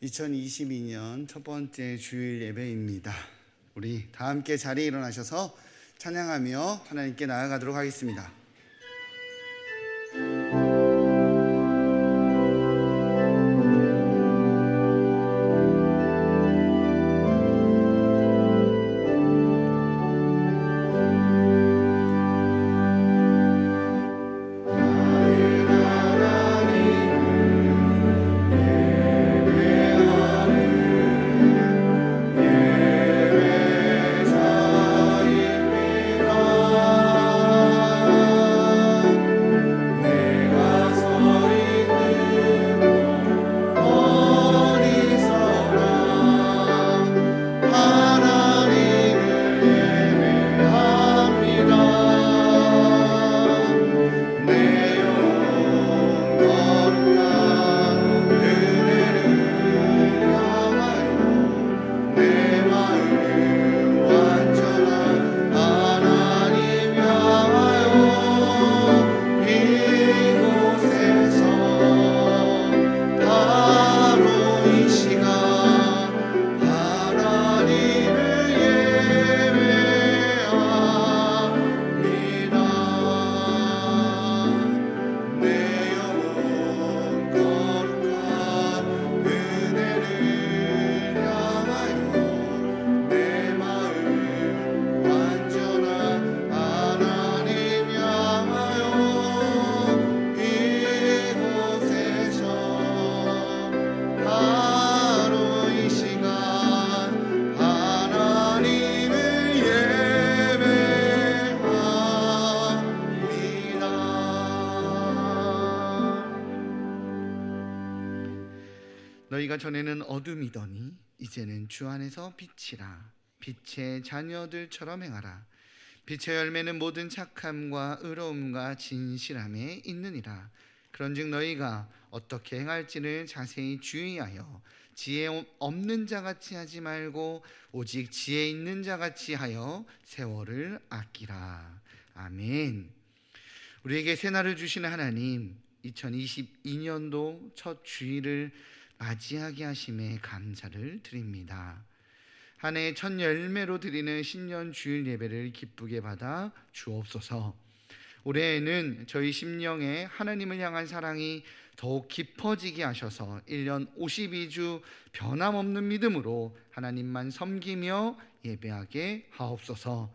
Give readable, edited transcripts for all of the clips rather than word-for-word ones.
2022년 첫 번째 주일 예배입니다. 우리 다 함께 자리에 일어나셔서 찬양하며 하나님께 나아가도록 하겠습니다. 너희가 전에는 어둠이더니 이제는 주 안에서 빛이라. 빛의 자녀들처럼 행하라. 빛의 열매는 모든 착함과 의로움과 진실함에 있느니라. 그런즉 너희가 어떻게 행할지를 자세히 주의하여 지혜 없는 자같이 하지 말고 오직 지혜 있는 자같이 하여 세월을 아끼라. 아멘. 우리에게 새날을 주시는 하나님, 2022년도 첫 주일을 맞이하게 하심에 감사를 드립니다. 한 해의 첫 열매로 드리는 신년 주일 예배를 기쁘게 받아 주옵소서. 올해에는 저희 심령에 하나님을 향한 사랑이 더욱 깊어지게 하셔서 1년 52주 변함없는 믿음으로 하나님만 섬기며 예배하게 하옵소서.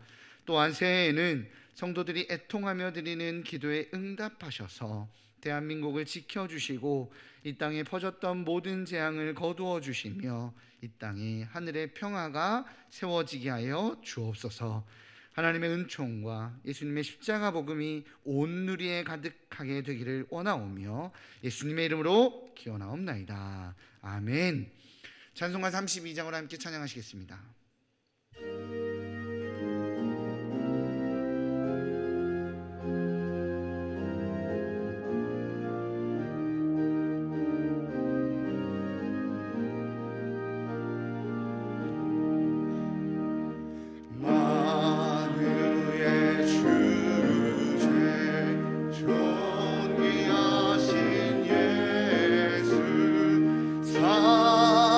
또한 새해에는 성도들이 애통하며 드리는 기도에 응답하셔서 대한민국을 지켜주시고 이 땅에 퍼졌던 모든 재앙을 거두어 주시며 이 땅에 하늘의 평화가 세워지게 하여 주옵소서. 하나님의 은총과 예수님의 십자가 복음이 온 누리에 가득하게 되기를 원하오며 예수님의 이름으로 기원하옵나이다. 아멘. 찬송가 32장으로 함께 찬양하시겠습니다.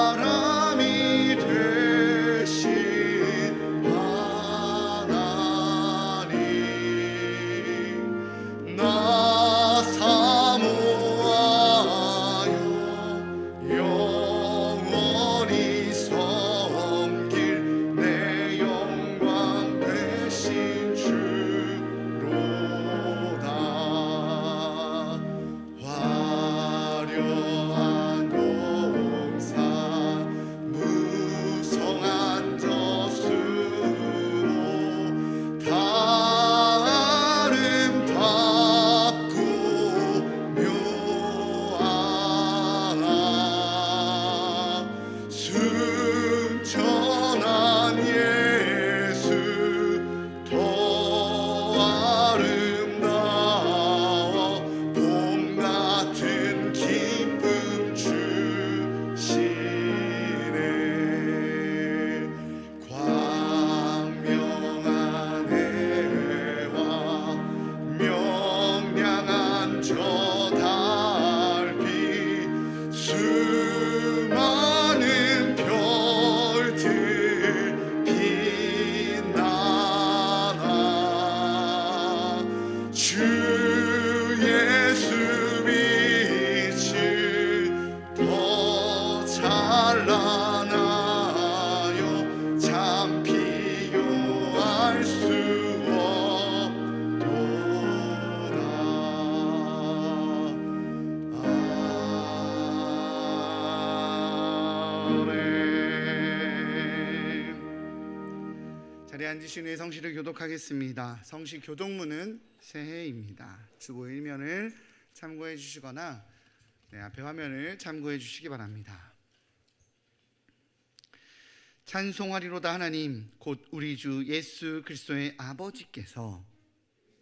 사람이 되신 자리에 앉으신 후에 성시를 교독하겠습니다. 성시 교독문은 새해입니다. 주보 1면을 참고해 주시거나 앞에 화면을 참고해 주시기 바랍니다. 찬송하리로다 하나님 곧 우리 주 예수 그리스도의 아버지께서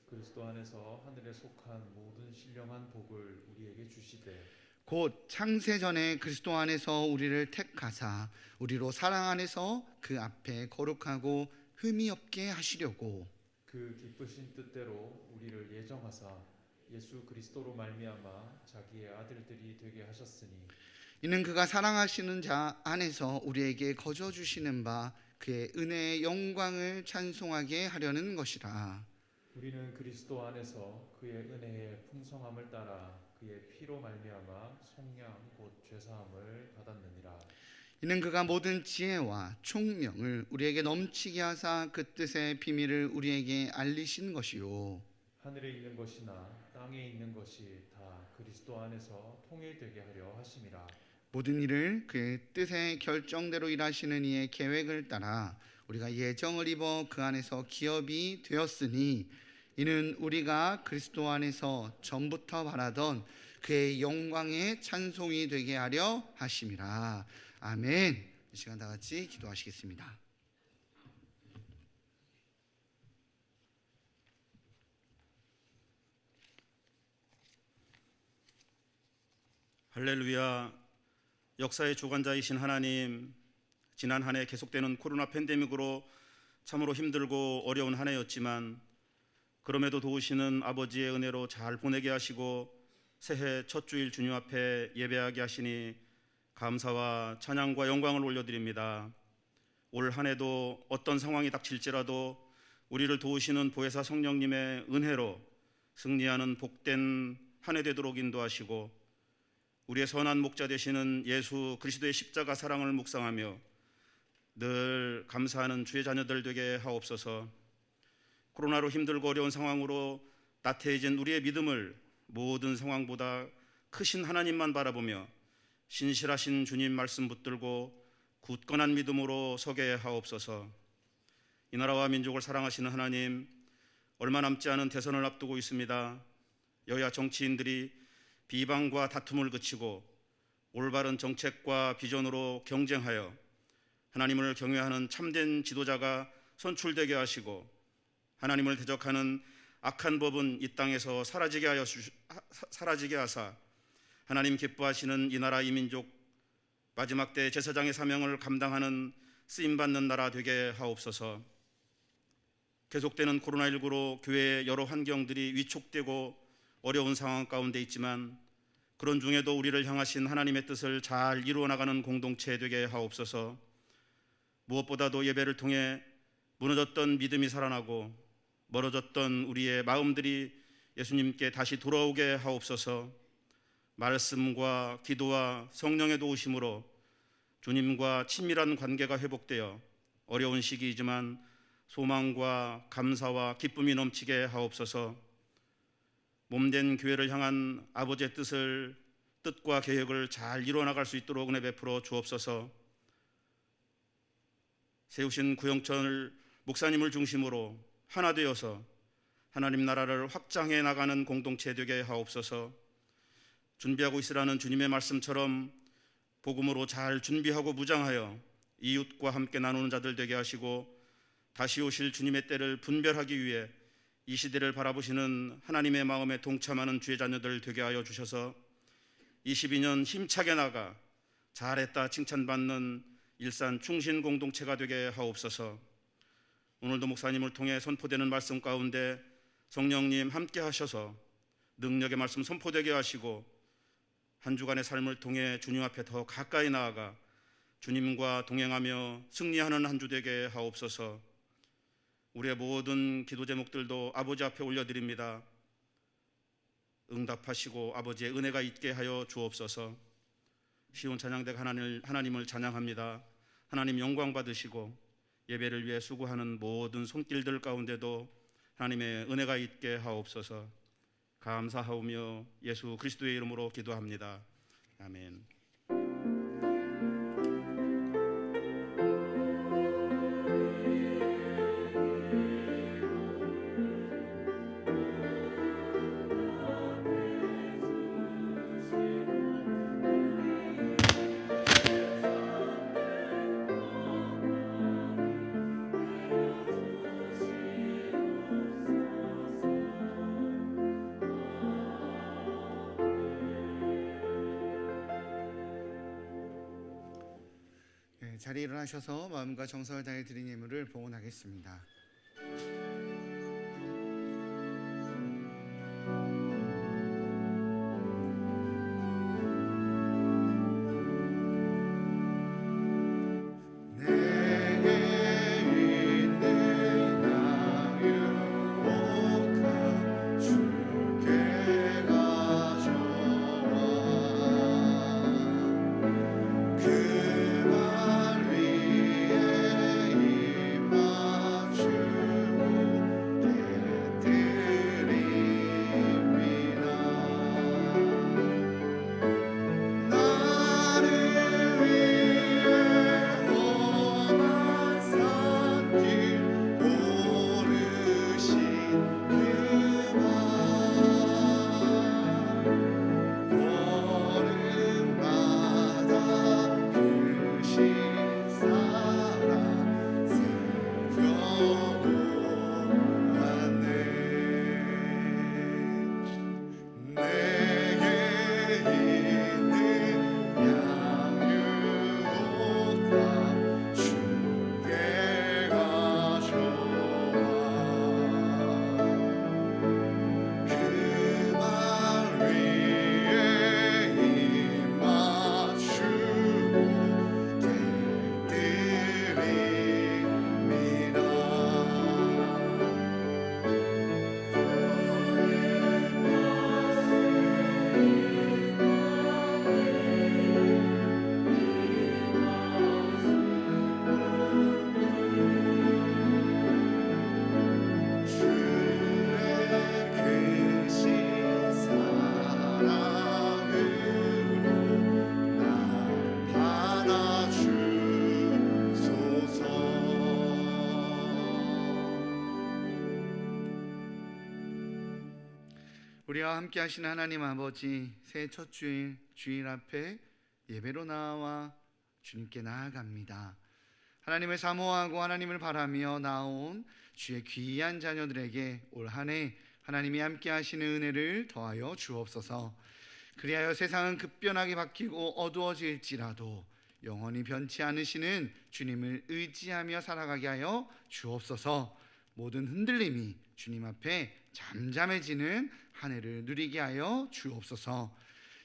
그리스도 안에서 하늘에 속한 모든 신령한 복을 우리에게 주시되 곧 창세전에 그리스도 안에서 우리를 택하사 우리로 사랑 안에서 그 앞에 거룩하고 흠이 없게 하시려고 그 기쁘신 뜻대로 우리를 예정하사 예수 그리스도로 말미암아 자기의 아들들이 되게 하셨으니 이는 그가 사랑하시는 자 안에서 우리에게 거저 주시는 바 그의 은혜의 영광을 찬송하게 하려는 것이라. 우리는 그리스도 안에서 그의 은혜의 풍성함을 따라 그의 피로 말미암아 속량 곧 죄사함을 받았느니라. 이는 그가 모든 지혜와 총명을 우리에게 넘치게 하사 그 뜻의 비밀을 우리에게 알리신 것이요 하늘에 있는 것이나 땅에 있는 것이 다 그리스도 안에서 통일되게 하려 하심이라. 모든 일을 그의 뜻의 결정대로 일하시는 이의 계획을 따라 우리가 예정을 입어 그 안에서 기업이 되었으니 이는 우리가 그리스도 안에서 전부터 바라던 그의 영광의 찬송이 되게 하려 하심이라. 아멘. 이 시간 다 같이 기도하시겠습니다. 할렐루야. 역사의 주관자이신 하나님, 지난 한 해 계속되는 코로나 팬데믹으로 참으로 힘들고 어려운 한 해였지만 그럼에도 도우시는 아버지의 은혜로 잘 보내게 하시고 새해 첫 주일 주님 앞에 예배하게 하시니 감사와 찬양과 영광을 올려드립니다. 올 한 해도 어떤 상황이 닥칠지라도 우리를 도우시는 보혜사 성령님의 은혜로 승리하는 복된 한 해 되도록 인도하시고 우리의 선한 목자 되시는 예수 그리스도의 십자가 사랑을 묵상하며 늘 감사하는 주의 자녀들 되게 하옵소서. 코로나로 힘들고 어려운 상황으로 나태해진 우리의 믿음을 모든 상황보다 크신 하나님만 바라보며 신실하신 주님 말씀 붙들고 굳건한 믿음으로 서게 하옵소서. 이 나라와 민족을 사랑하시는 하나님, 얼마 남지 않은 대선을 앞두고 있습니다. 여야 정치인들이 비방과 다툼을 그치고 올바른 정책과 비전으로 경쟁하여 하나님을 경외하는 참된 지도자가 선출되게 하시고 하나님을 대적하는 악한 법은 이 땅에서 사라지게 하사 하나님 기뻐하시는 이 나라 이 민족 마지막 때 제사장의 사명을 감당하는 쓰임받는 나라 되게 하옵소서. 계속되는 코로나19로 교회의 여러 환경들이 위축되고 어려운 상황 가운데 있지만 그런 중에도 우리를 향하신 하나님의 뜻을 잘 이루어 나가는 공동체 되게 하옵소서. 무엇보다도 예배를 통해 무너졌던 믿음이 살아나고 멀어졌던 우리의 마음들이 예수님께 다시 돌아오게 하옵소서. 말씀과 기도와 성령의 도우심으로 주님과 친밀한 관계가 회복되어 어려운 시기이지만 소망과 감사와 기쁨이 넘치게 하옵소서. 몸된 교회를 향한 아버지의 뜻과 계획을 잘 이루어나갈 수 있도록 은혜 베풀어 주옵소서. 세우신 구영철 목사님을 중심으로 하나 되어서 하나님 나라를 확장해 나가는 공동체 되게 하옵소서. 준비하고 있으라는 주님의 말씀처럼 복음으로 잘 준비하고 무장하여 이웃과 함께 나누는 자들 되게 하시고 다시 오실 주님의 때를 분별하기 위해 이 시대를 바라보시는 하나님의 마음에 동참하는 주의 자녀들 되게 하여 주셔서 22년 힘차게 나가 잘했다 칭찬받는 일산 충신 공동체가 되게 하옵소서. 오늘도 목사님을 통해 선포되는 말씀 가운데 성령님 함께 하셔서 능력의 말씀 선포되게 하시고 한 주간의 삶을 통해 주님 앞에 더 가까이 나아가 주님과 동행하며 승리하는 한 주 되게 하옵소서. 우리의 모든 기도 제목들도 아버지 앞에 올려드립니다. 응답하시고 아버지의 은혜가 있게 하여 주옵소서. 시온 찬양대 하나님을 찬양합니다. 하나님 영광 받으시고 예배를 위해 수고하는 모든 손길들 가운데도 하나님의 은혜가 있게 하옵소서. 감사하오며 예수 그리스도의 이름으로 기도합니다. 아멘. 자리에 일어나셔서 마음과 정성을 다해 드린 예물을 봉헌하겠습니다. 우리와 함께 하신 하나님 아버지, 새해 첫 주일 주일 앞에 예배로 나와 주님께 나아갑니다. 하나님을 사모하고 하나님을 바라며 나온 주의 귀한 자녀들에게 올 한 해 하나님이 함께 하시는 은혜를 더하여 주옵소서. 그리하여 세상은 급변하게 바뀌고 어두워질지라도 영원히 변치 않으시는 주님을 의지하며 살아가게 하여 주옵소서. 모든 흔들림이 주님 앞에 잠잠해지는 한 해를 누리게 하여 주옵소서.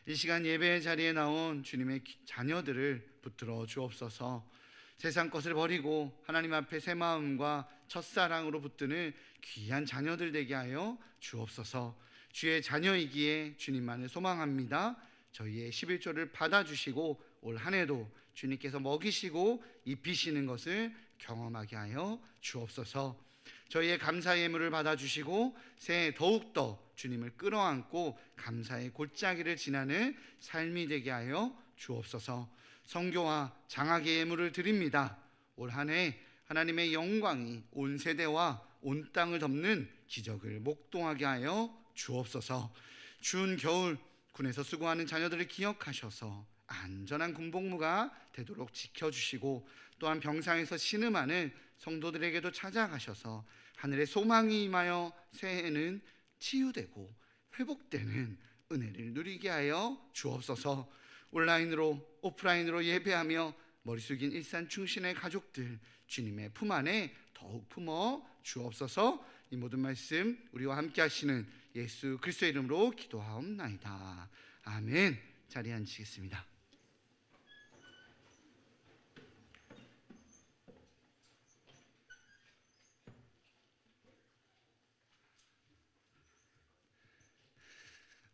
이 시간 예배의 자리에 나온 주님의 자녀들을 붙들어 주옵소서. 세상 것을 버리고 하나님 앞에 새 마음과 첫사랑으로 붙드는 귀한 자녀들 되게 하여 주옵소서. 주의 자녀이기에 주님만을 소망합니다. 저희의 11조를 받아주시고 올 한 해도 주님께서 먹이시고 입히시는 것을 경험하게 하여 주옵소서. 저희의 감사의 예물을 받아주시고 새해 더욱더 주님을 끌어안고 감사의 골짜기를 지나는 삶이 되게 하여 주옵소서. 성교와 장학의 예물을 드립니다. 올 한 해 하나님의 영광이 온 세대와 온 땅을 덮는 기적을 목동하게 하여 주옵소서. 추운 겨울 군에서 수고하는 자녀들을 기억하셔서 안전한 군복무가 되도록 지켜주시고, 또한 병상에서 신음하는 성도들에게도 찾아가셔서 하늘의 소망이 임하여 새해에는 치유되고 회복되는 은혜를 누리게 하여 주옵소서. 온라인으로 오프라인으로 예배하며 머리 숙인 일산 충신의 가족들 주님의 품 안에 더욱 품어 주옵소서. 이 모든 말씀 우리와 함께 하시는 예수 그리스도의 이름으로 기도하옵나이다. 아멘. 자리에 앉으시겠습니다.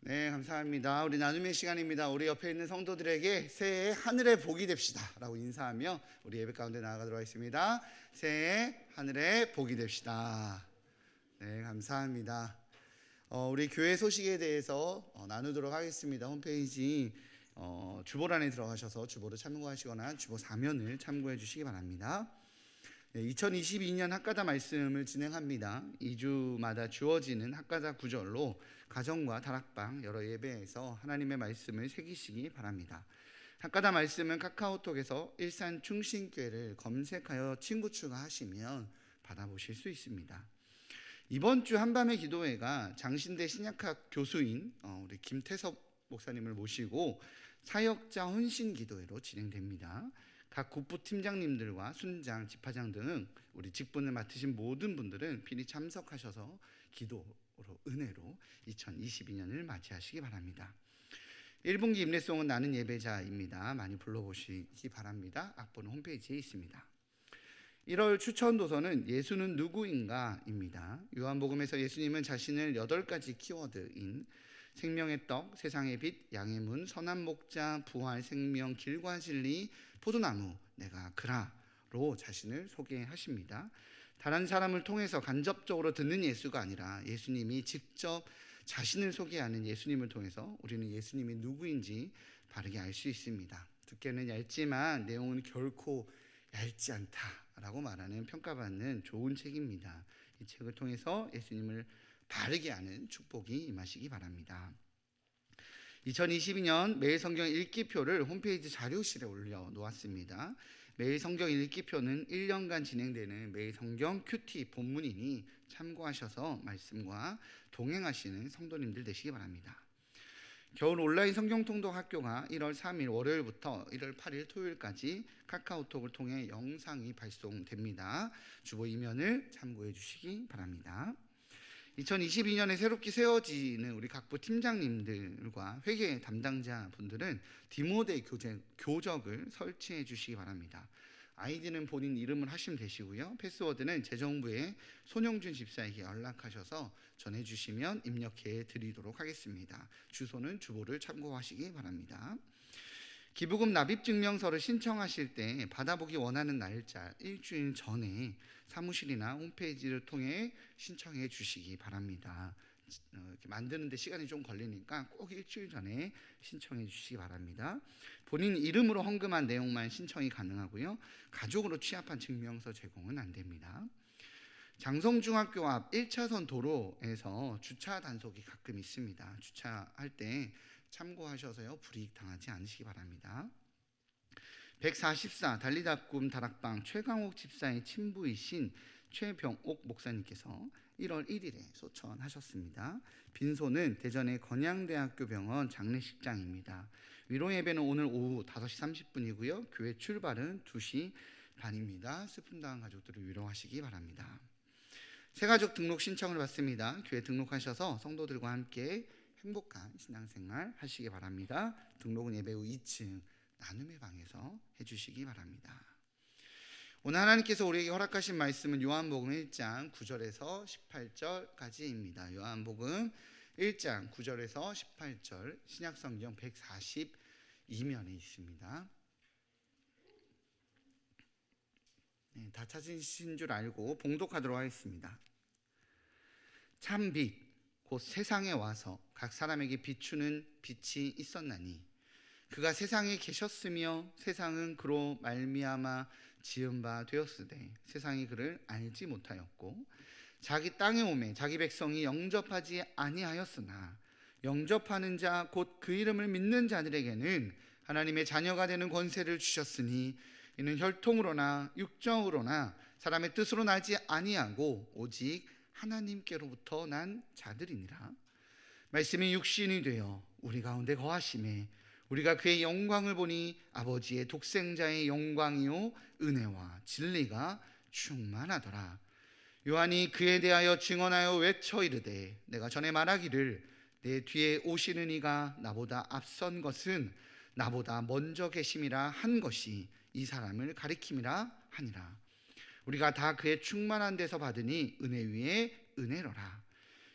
네, 감사합니다. 우리 나눔의 시간입니다. 우리 옆에 있는 성도들에게 새해 하늘의 복이 됩시다 라고 인사하며 우리 예배 가운데 나아가도록 하겠습니다. 새해 하늘의 복이 됩시다. 네, 감사합니다. 우리 교회 소식에 대해서 나누도록 하겠습니다. 홈페이지 주보란에 들어가셔서 주보를 참고하시거나 주보 사면을 참고해 주시기 바랍니다. 2022년 학가다 말씀을 진행합니다. 2주마다 주어지는 학가다 구절로 가정과 다락방 여러 예배에서 하나님의 말씀을 새기시기 바랍니다. 학가다 말씀은 카카오톡에서 일산 충신교회를 검색하여 친구 추가하시면 받아보실 수 있습니다. 이번 주 한밤의 기도회가 장신대 신약학 교수인 우리 김태섭 목사님을 모시고 사역자 헌신 기도회로 진행됩니다. 각 국부 팀장님들과 순장, 집화장 등 우리 직분을 맡으신 모든 분들은 필히 참석하셔서 기도로 은혜로 2022년을 맞이하시기 바랍니다. 1분기 임례송은 나는 예배자입니다. 많이 불러보시기 바랍니다. 악보는 홈페이지에 있습니다. 1월 추천 도서는 예수는 누구인가입니다. 요한복음에서 예수님은 자신을 8가지 키워드인 생명의 떡, 세상의 빛, 양의 문, 선한 목자, 부활, 생명, 길과 진리, 포도나무, 내가 그라로 자신을 소개하십니다. 다른 사람을 통해서 간접적으로 듣는 예수가 아니라 예수님이 직접 자신을 소개하는 예수님을 통해서 우리는 예수님이 누구인지 바르게 알 수 있습니다. 듣기에는 얇지만 내용은 결코 얇지 않다라고 말하는 평가받는 좋은 책입니다. 이 책을 통해서 예수님을 바르게 아는 축복이 임하시기 바랍니다. 2022년 매일 성경 읽기표를 홈페이지 자료실에 올려놓았습니다. 매일 성경 읽기표는 1년간 진행되는 매일 성경 큐티 본문이니 참고하셔서 말씀과 동행하시는 성도님들 되시기 바랍니다. 겨울 온라인 성경통독 학교가 1월 3일 월요일부터 1월 8일 토요일까지 카카오톡을 통해 영상이 발송됩니다. 주보 이면을 참고해 주시기 바랍니다. 2022년에 새롭게 세워지는 우리 각부 팀장님들과 회계 담당자 분들은 디모데 교적을 설치해 주시기 바랍니다. 아이디는 본인 이름을 하시면 되시고요. 패스워드는 재정부의 손영준 집사에게 연락하셔서 전해주시면 입력해 드리도록 하겠습니다. 주소는 주보를 참고하시기 바랍니다. 기부금 납입증명서를 신청하실 때 받아보기 원하는 날짜 일주일 전에 사무실이나 홈페이지를 통해 신청해 주시기 바랍니다. 이렇게 만드는데 시간이 좀 걸리니까 꼭 일주일 전에 신청해 주시기 바랍니다. 본인 이름으로 헌금한 내용만 신청이 가능하고요. 가족으로 취합한 증명서 제공은 안 됩니다. 장성중학교 앞 1차선 도로에서 주차 단속이 가끔 있습니다. 주차할 때 참고하셔서요. 불이익 당하지 않으시기 바랍니다. 144 달리다꿈 다락방 최강옥 집사의 친부이신 최병옥 목사님께서 1월 1일에 소천하셨습니다. 빈소는 대전의 건양대학교 병원 장례식장입니다. 위로 예배는 오늘 오후 5시 30분이고요. 교회 출발은 2시 반입니다. 슬픔 당한 가족들을 위로하시기 바랍니다. 새가족 등록 신청을 받습니다. 교회 등록하셔서 성도들과 함께 행복한 신앙생활 하시기 바랍니다. 등록은 예배 후 2층 나눔의 방에서 해주시기 바랍니다. 오늘 하나님께서 우리에게 허락하신 말씀은 요한복음 1장 9절에서 18절까지입니다. 요한복음 1장 9절에서 18절 신약성경 142면에 있습니다. 네, 다 찾으신 줄 알고 봉독하도록 하겠습니다. 참 빛, 곧 세상에 와서 각 사람에게 비추는 빛이 있었나니 그가 세상에 계셨으며 세상은 그로 말미암아 지은 바 되었으되 세상이 그를 알지 못하였고 자기 땅에 오매 자기 백성이 영접하지 아니하였으나 영접하는 자 곧 그 이름을 믿는 자들에게는 하나님의 자녀가 되는 권세를 주셨으니 이는 혈통으로나 육정으로나 사람의 뜻으로 나지 아니하고 오직 하나님께로부터 난 자들이니라. 말씀이 육신이 되어 우리 가운데 거하심에 우리가 그의 영광을 보니 아버지의 독생자의 영광이요 은혜와 진리가 충만하더라. 요한이 그에 대하여 증언하여 외쳐 이르되 내가 전에 말하기를 내 뒤에 오시는 이가 나보다 앞선 것은 나보다 먼저 계심이라 한 것이 이 사람을 가리킴이라 하니라. 우리가 다 그의 충만한 데서 받으니 은혜 위에 은혜로라.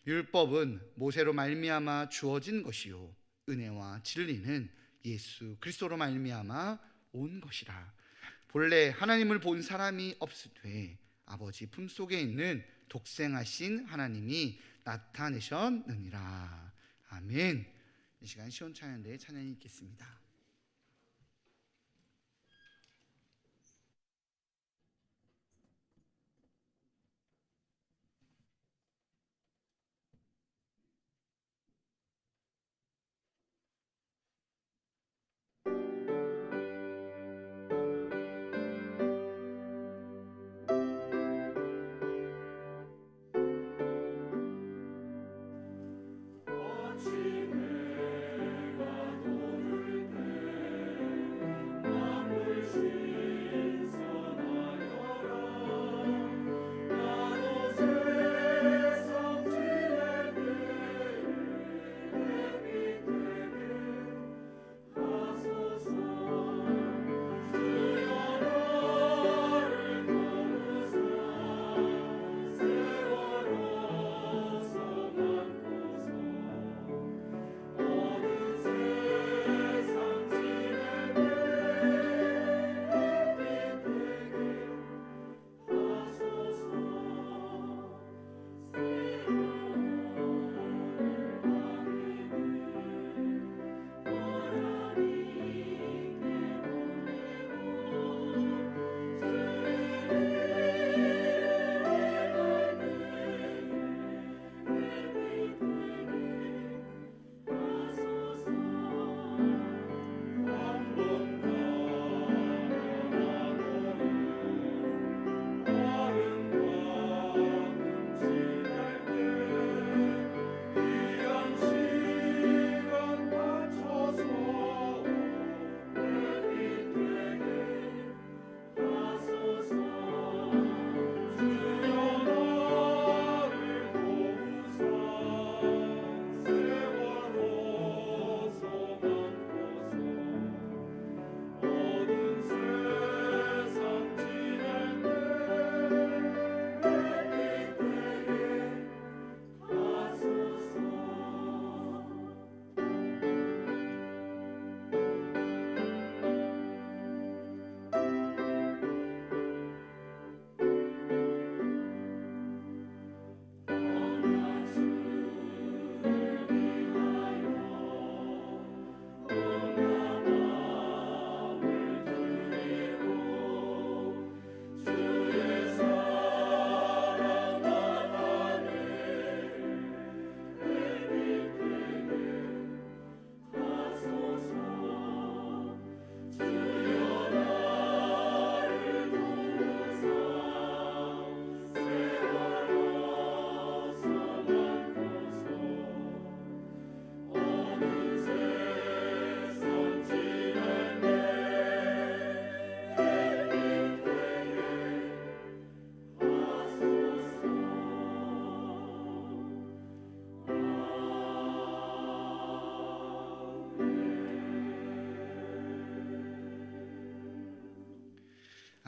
율법은 모세로 말미암아 주어진 것이요 은혜와 진리는 예수 그리스도로 말미암아 온 것이라. 본래 하나님을 본 사람이 없으되 아버지 품속에 있는 독생하신 하나님이 나타내셨느니라. 아멘. 이 시간 시온 찬양대의 찬양이 있겠습니다. 아침에 해가 떠오를 때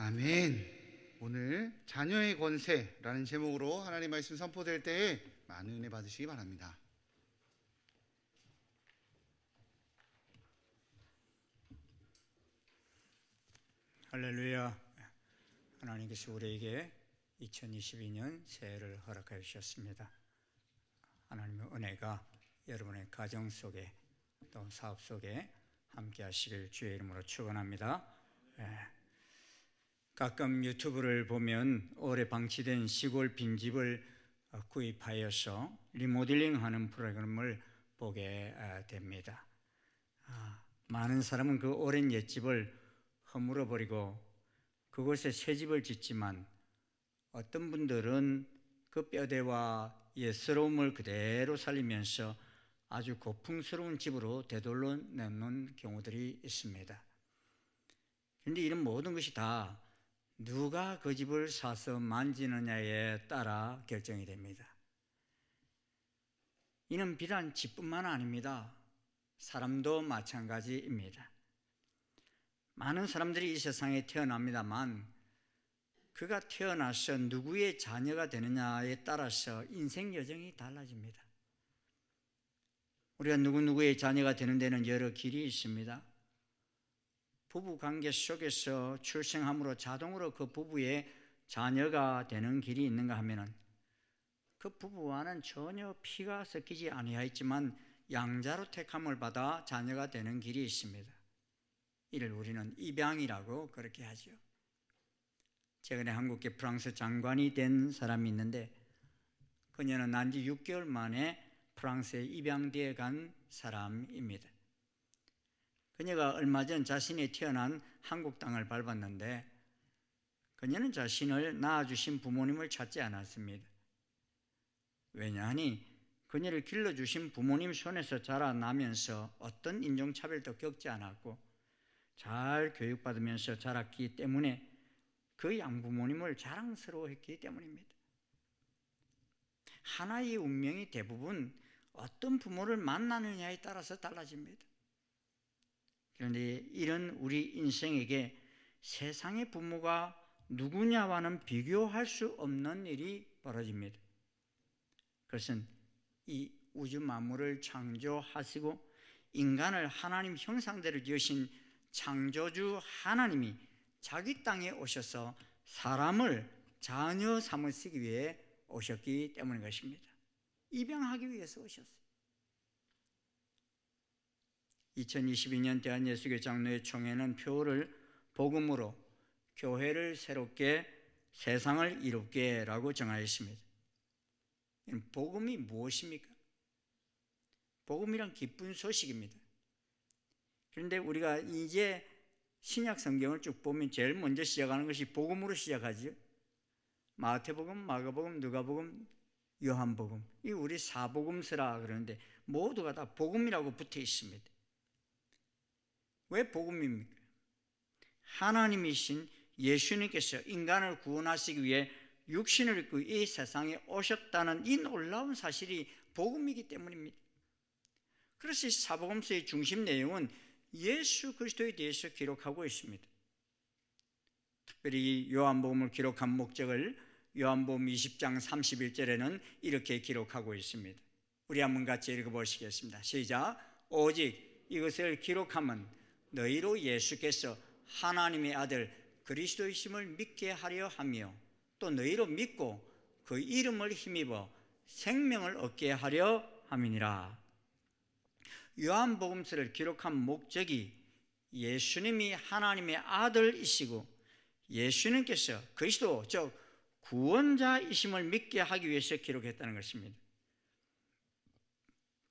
아멘. 오늘 자녀의 권세라는 제목으로 하나님 말씀 선포될 때에 많은 은혜 받으시기 바랍니다. 할렐루야. 하나님께서 우리에게 2022년 새해를 허락하여 주셨습니다. 하나님의 은혜가 여러분의 가정 속에 또 사업 속에 함께 하시길 주의 이름으로 축원합니다. 가끔 유튜브를 보면 오래 방치된 시골 빈집을 구입하여서 리모델링하는 프로그램을 보게 됩니다. 많은 사람은 그 오랜 옛집을 허물어 버리고 그곳에 새 집을 짓지만 어떤 분들은 그 뼈대와 옛스러움을 그대로 살리면서 아주 고풍스러운 집으로 되돌려 놓는 경우들이 있습니다. 그런데 이런 모든 것이 다 누가 그 집을 사서 만지느냐에 따라 결정이 됩니다. 이는 비단 집뿐만 아닙니다. 사람도 마찬가지입니다. 많은 사람들이 이 세상에 태어납니다만 그가 태어나서 누구의 자녀가 되느냐에 따라서 인생 여정이 달라집니다. 우리가 누구누구의 자녀가 되는 데는 여러 길이 있습니다. 부부관계 속에서 출생함으로 자동으로 그 부부의 자녀가 되는 길이 있는가 하면은 그 부부와는 전혀 피가 섞이지 아니하였지만 양자로 택함을 받아 자녀가 되는 길이 있습니다. 이를 우리는 입양이라고 그렇게 하죠. 최근에 한국계 프랑스 장관이 된 사람이 있는데 그녀는 난 지 6개월 만에 프랑스에 입양되어 간 사람입니다. 그녀가 얼마 전 자신이 태어난 한국 땅을 밟았는데 그녀는 자신을 낳아주신 부모님을 찾지 않았습니다. 왜냐하니 그녀를 길러주신 부모님 손에서 자라나면서 어떤 인종차별도 겪지 않았고 잘 교육받으면서 자랐기 때문에 그 양부모님을 자랑스러워했기 때문입니다. 하나의 운명이 대부분 어떤 부모를 만나느냐에 따라서 달라집니다. 그런데 이런 우리 인생에게 세상의 부모가 누구냐와는 비교할 수 없는 일이 벌어집니다. 그것은 이 우주 만물을 창조하시고 인간을 하나님 형상대로 지으신 창조주 하나님이 자기 땅에 오셔서 사람을 자녀 삼으시기 위해 오셨기 때문인 것입니다. 입양하기 위해서 오셨어요. 2022년 대한예수교 장로회 총회는 표를 복음으로 교회를 새롭게 세상을 이롭게 라고 정하였습니다. 복음이 무엇입니까? 복음이란 기쁜 소식입니다. 그런데 우리가 이제 신약 성경을 쭉 보면 제일 먼저 시작하는 것이 복음으로 시작하죠. 마태복음, 마가복음, 누가복음, 요한복음, 이 우리 사복음서라 그러는데 모두가 다 복음이라고 붙어 있습니다. 왜 복음입니까? 하나님이신 예수님께서 인간을 구원하시기 위해 육신을 입고 이 세상에 오셨다는 이 놀라운 사실이 복음이기 때문입니다. 그래서 이 사복음서의 중심 내용은 예수 그리스도에 대해서 기록하고 있습니다. 특별히 요한복음을 기록한 목적을 요한복음 20장 31절에는 이렇게 기록하고 있습니다. 우리 한번 같이 읽어보시겠습니다. 시작. 오직 이것을 기록하면 너희로 예수께서 하나님의 아들 그리스도이심을 믿게 하려 하며 또 너희로 믿고 그 이름을 힘입어 생명을 얻게 하려 함이니라. 요한복음서를 기록한 목적이 예수님이 하나님의 아들이시고 예수님께서 그리스도 즉 구원자이심을 믿게 하기 위해서 기록했다는 것입니다.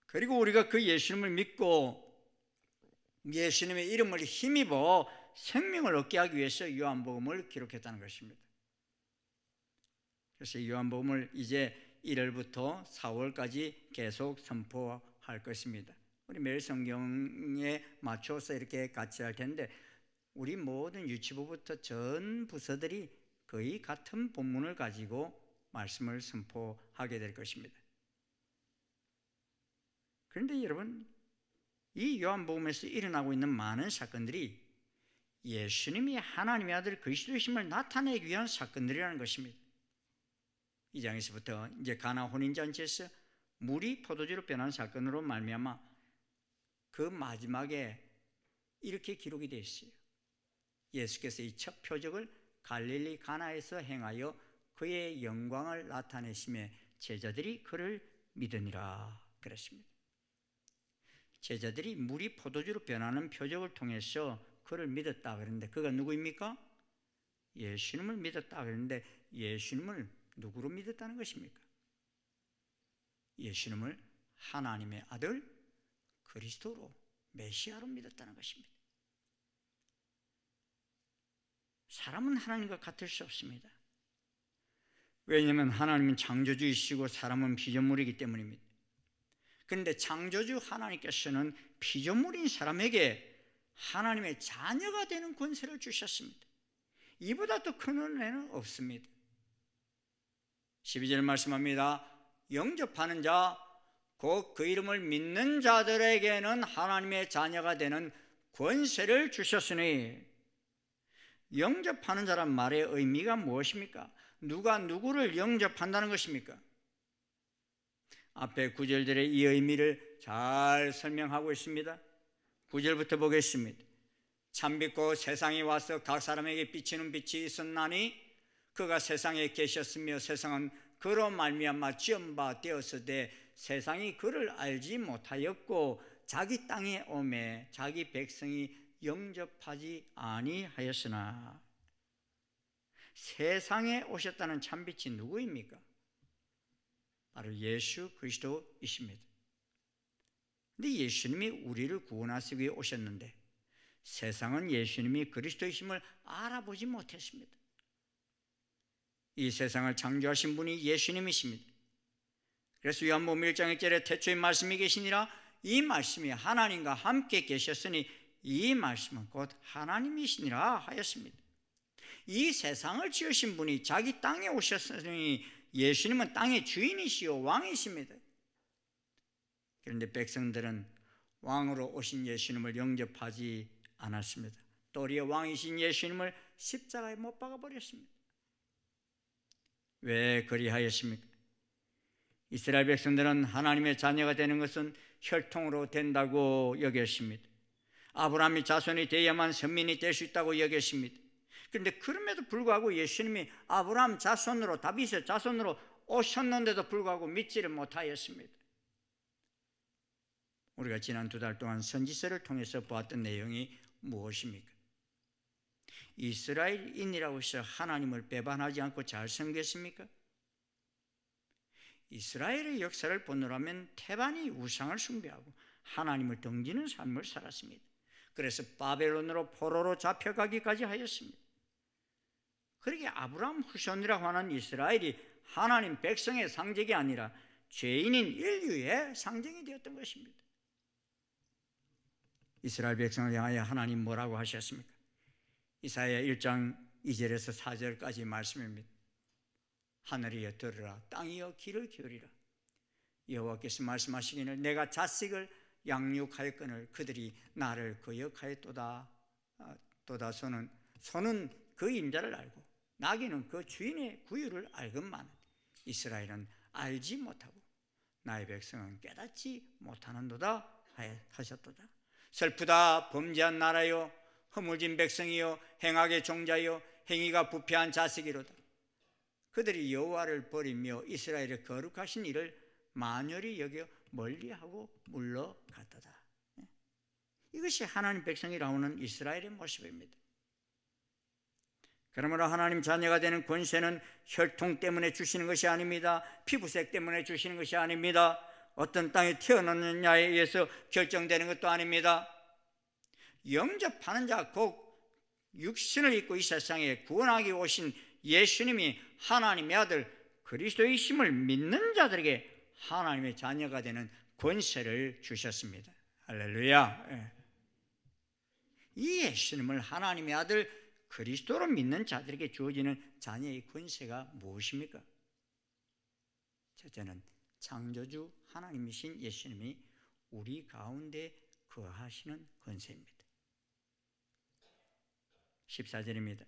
그리고 우리가 그 예수님을 믿고 예수님의 이름을 힘입어 생명을 얻게 하기 위해서 요한복음을 기록했다는 것입니다. 그래서 요한복음을 이제 1월부터 4월까지 계속 선포할 것입니다. 우리 매일 성경에 맞춰서 이렇게 같이 할 텐데 우리 모든 유치부부터 전 부서들이 거의 같은 본문을 가지고 말씀을 선포하게 될 것입니다. 그런데 여러분, 이 요한복음에서 일어나고 있는 많은 사건들이 예수님이 하나님의 아들 그리스도이심을 나타내기 위한 사건들이라는 것입니다. 이 장에서부터 이제 가나 혼인잔치에서 물이 포도주로 변한 사건으로 말미암아 그 마지막에 이렇게 기록이 되어 있어요. 예수께서 이 첫 표적을 갈릴리 가나에서 행하여 그의 영광을 나타내심에 제자들이 그를 믿으니라 그랬습니다. 제자들이 물이 포도주로 변하는 표적을 통해서 그를 믿었다 그랬는데 그가 누구입니까? 예수님을 믿었다 그랬는데 예수님을 누구로 믿었다는 것입니까? 예수님을 하나님의 아들 그리스도로 메시아로 믿었다는 것입니다. 사람은 하나님과 같을 수 없습니다. 왜냐하면 하나님은 창조주이시고 사람은 피조물이기 때문입니다. 그런데 창조주 하나님께서는 피조물인 사람에게 하나님의 자녀가 되는 권세를 주셨습니다. 이보다 더 큰 은혜는 없습니다. 12절 말씀합니다. 영접하는 자, 곧 그 이름을 믿는 자들에게는 하나님의 자녀가 되는 권세를 주셨으니, 영접하는 자란 말의 의미가 무엇입니까? 누가 누구를 영접한다는 것입니까? 앞에 9절들의 이 의미를 잘 설명하고 있습니다. 9절부터 보겠습니다. 참빛고 세상에 와서 각 사람에게 비치는 빛이 있었나니 그가 세상에 계셨으며 세상은 그로 말미암아 지은 바 되었으되 세상이 그를 알지 못하였고 자기 땅에 오매 자기 백성이 영접하지 아니하였으나, 세상에 오셨다는 참빛이 누구입니까? 바로 예수 그리스도이십니다. 근데 예수님이 우리를 구원하시기 위해 오셨는데 세상은 예수님이 그리스도이심을 알아보지 못했습니다. 이 세상을 창조하신 분이 예수님이십니다. 그래서 요한복음 1장 1절에 태초에 말씀이 계시니라, 이 말씀이 하나님과 함께 계셨으니 이 말씀은 곧 하나님이시니라 하였습니다. 이 세상을 지으신 분이 자기 땅에 오셨으니 예수님은 땅의 주인이시요 왕이십니다. 그런데 백성들은 왕으로 오신 예수님을 영접하지 않았습니다. 도리어 왕이신 예수님을 십자가에 못 박아버렸습니다. 왜 그리하였습니까? 이스라엘 백성들은 하나님의 자녀가 되는 것은 혈통으로 된다고 여겼습니다. 아브라함이 자손이 되어야만 선민이 될 수 있다고 여겼습니다. 그런데 그럼에도 불구하고 예수님이 아브라함 자손으로, 다윗의 자손으로 오셨는데도 불구하고 믿지를 못하였습니다. 우리가 지난 2달 동안 선지서를 통해서 보았던 내용이 무엇입니까? 이스라엘인이라고 해서 하나님을 배반하지 않고 잘 섬겼습니까? 이스라엘의 역사를 보느라면 태반이 우상을 숭배하고 하나님을 등지는 삶을 살았습니다. 그래서 바벨론으로 포로로 잡혀가기까지 하였습니다. 그러게 아브라함 후손이라고 하는 이스라엘이 하나님 백성의 상징이 아니라 죄인인 인류의 상징이 되었던 것입니다. 이스라엘 백성을 향하여 하나님 뭐라고 하셨습니까? 이사야 1장 2절에서 4절까지 말씀입니다. 하늘이여 들으라, 땅이여 귀를 기울이라. 여호와께서 말씀하시기를 내가 자식을 양육하였거늘 그들이 나를 거역하였도다. 또다 소는 그 임자를 알고 나귀는 그 주인의 구유를 알건만 이스라엘은 알지 못하고 나의 백성은 깨닫지 못하는도다 하셨도다. 슬프다 범죄한 나라요, 허물진 백성이요, 행악의 종자요, 행위가 부패한 자식이로다. 그들이 여호와를 버리며 이스라엘의 거룩하신 이를 만연히 여겨 멀리하고 물러갔도다. 이것이 하나님 백성이라고 하는 이스라엘의 모습입니다. 그러므로 하나님 자녀가 되는 권세는 혈통 때문에 주시는 것이 아닙니다. 피부색 때문에 주시는 것이 아닙니다. 어떤 땅에 태어났느냐에 의해서 결정되는 것도 아닙니다. 영접하는 자, 곧 육신을 입고 이 세상에 구원하기 오신 예수님이 하나님의 아들 그리스도이심을 믿는 자들에게 하나님의 자녀가 되는 권세를 주셨습니다. 할렐루야. 이 예수님을 하나님의 아들 그리스도로 믿는 자들에게 주어지는 자녀의 권세가 무엇입니까? 첫째는 창조주 하나님이신 예수님이 우리 가운데 거하시는 권세입니다. 14절입니다.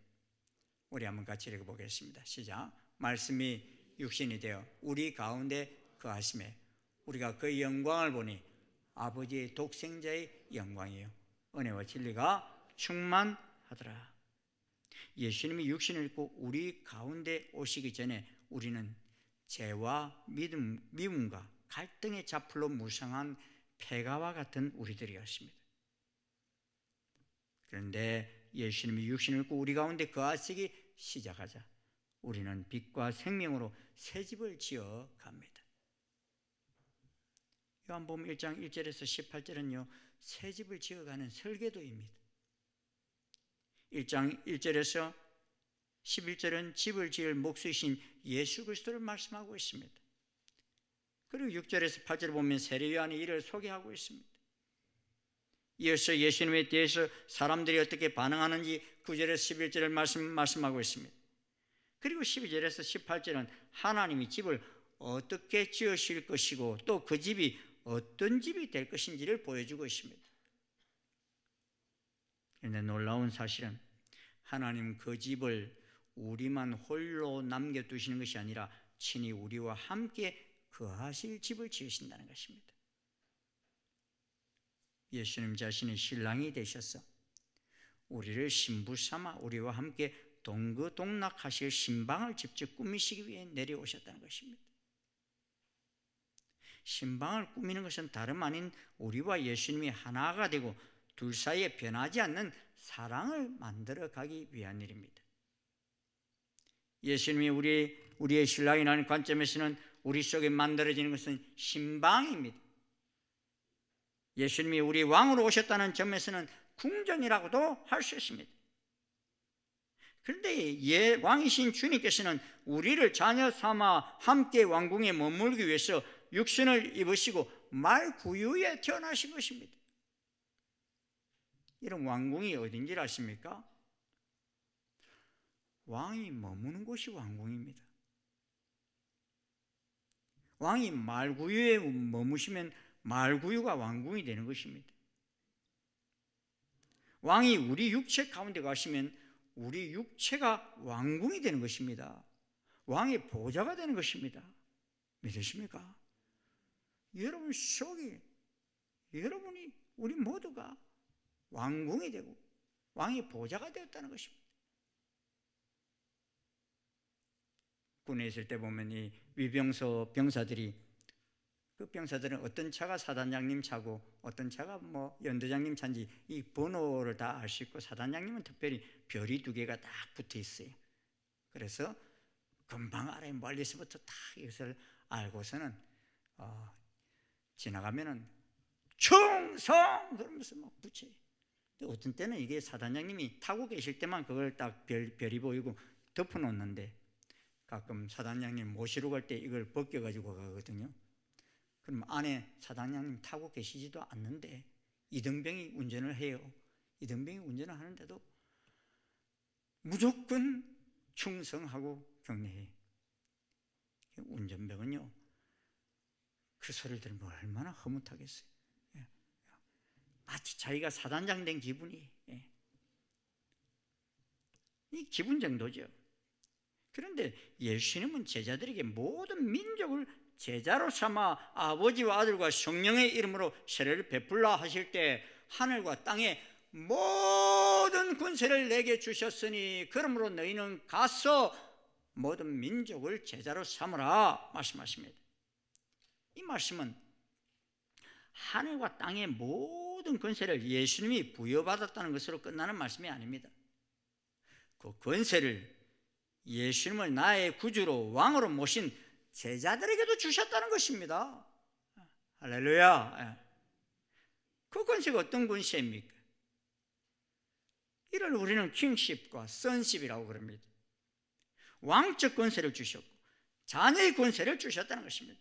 우리 한번 같이 읽어보겠습니다. 시작. 말씀이 육신이 되어 우리 가운데 거하심에 우리가 그의 영광을 보니 아버지의 독생자의 영광이요 은혜와 진리가 충만하더라. 예수님이 육신을 입고 우리 가운데 오시기 전에 우리는 죄와 미움과 갈등의 자풀로 무성한 폐가와 같은 우리들이었습니다. 그런데 예수님이 육신을 입고 우리 가운데 거하시기 시작하자 우리는 빛과 생명으로 새 집을 지어 갑니다. 요한복음 1장 1절에서 18절은요 새 집을 지어가는 설계도입니다. 1장 1절에서 11절은 집을 지을 목수이신 예수 그리스도를 말씀하고 있습니다. 그리고 6절에서 8절 보면 세례 요한의 일을 소개하고 있습니다. 이어서 예수님에 대해서 사람들이 어떻게 반응하는지 9절에서 11절을 말씀하고 있습니다. 그리고 12절에서 18절은 하나님이 집을 어떻게 지으실 것이고 또 그 집이 어떤 집이 될 것인지를 보여주고 있습니다. 그런데 놀라운 사실은 하나님 그 집을 우리만 홀로 남겨두시는 것이 아니라 친히 우리와 함께 거하실 집을 지으신다는 것입니다. 예수님 자신이 신랑이 되셔서 우리를 신부 삼아 우리와 함께 동거동락하실 신방을 직접 꾸미시기 위해 내려오셨다는 것입니다. 신방을 꾸미는 것은 다름 아닌 우리와 예수님이 하나가 되고 둘 사이에 변하지 않는 사랑을 만들어 가기 위한 일입니다. 예수님이 우리의 신랑이라는 관점에서는 우리 속에 만들어지는 것은 신방입니다. 예수님이 우리 왕으로 오셨다는 점에서는 궁전이라고도 할 수 있습니다. 그런데 왕이신 주님께서는 우리를 자녀 삼아 함께 왕궁에 머물기 위해서 육신을 입으시고 말구유에 태어나신 것입니다. 이런 왕궁이 어딘지 아십니까? 왕이 머무는 곳이 왕궁입니다. 왕이 말구유에 머무시면 말구유가 왕궁이 되는 것입니다. 왕이 우리 육체 가운데 가시면 우리 육체가 왕궁이 되는 것입니다. 왕의 보좌가 되는 것입니다. 믿으십니까? 여러분 속에 여러분이 우리 모두가 왕궁이 되고 왕의 보좌가 되었다는 것입니다. 군에 있을 때 보면 이 위병소 병사들이 그 병사들은 어떤 차가 사단장님 차고 어떤 차가 뭐 연대장님 차인지 이 번호를 다 알 수 있고 사단장님은 특별히 별이 2개가 딱 붙어 있어요. 그래서 금방 아래 멀리서부터 딱 이것을 알고서는 지나가면은 충성 그러면서 막 붙여요. 어떤 때는 이게 사단장님이 타고 계실 때만 그걸 딱 별이 보이고 덮어놓는데 가끔 사단장님 모시러 갈 때 이걸 벗겨가지고 가거든요. 그럼 안에 사단장님 타고 계시지도 않는데 이등병이 운전을 해요. 이등병이 운전을 하는데도 무조건 충성하고 경례해요. 운전병은요 그 소리를 들으면 얼마나 허무하겠어요. 마치 자기가 사단장 된 기분이 이 기분 정도죠. 그런데 예수님은 제자들에게 모든 민족을 제자로 삼아 아버지와 아들과 성령의 이름으로 세례를 베풀라 하실 때 하늘과 땅의 모든 권세를 내게 주셨으니 그러므로 너희는 가서 모든 민족을 제자로 삼으라 말씀하십니다. 이 말씀은 하늘과 땅의 모든 권세를 예수님이 부여받았다는 것으로 끝나는 말씀이 아닙니다. 그 권세를 예수님을 나의 구주로 왕으로 모신 제자들에게도 주셨다는 것입니다. 할렐루야. 그 권세가 어떤 권세입니까? 이를 우리는 킹십과 선십이라고 그럽니다. 왕적 권세를 주셨고 자녀의 권세를 주셨다는 것입니다.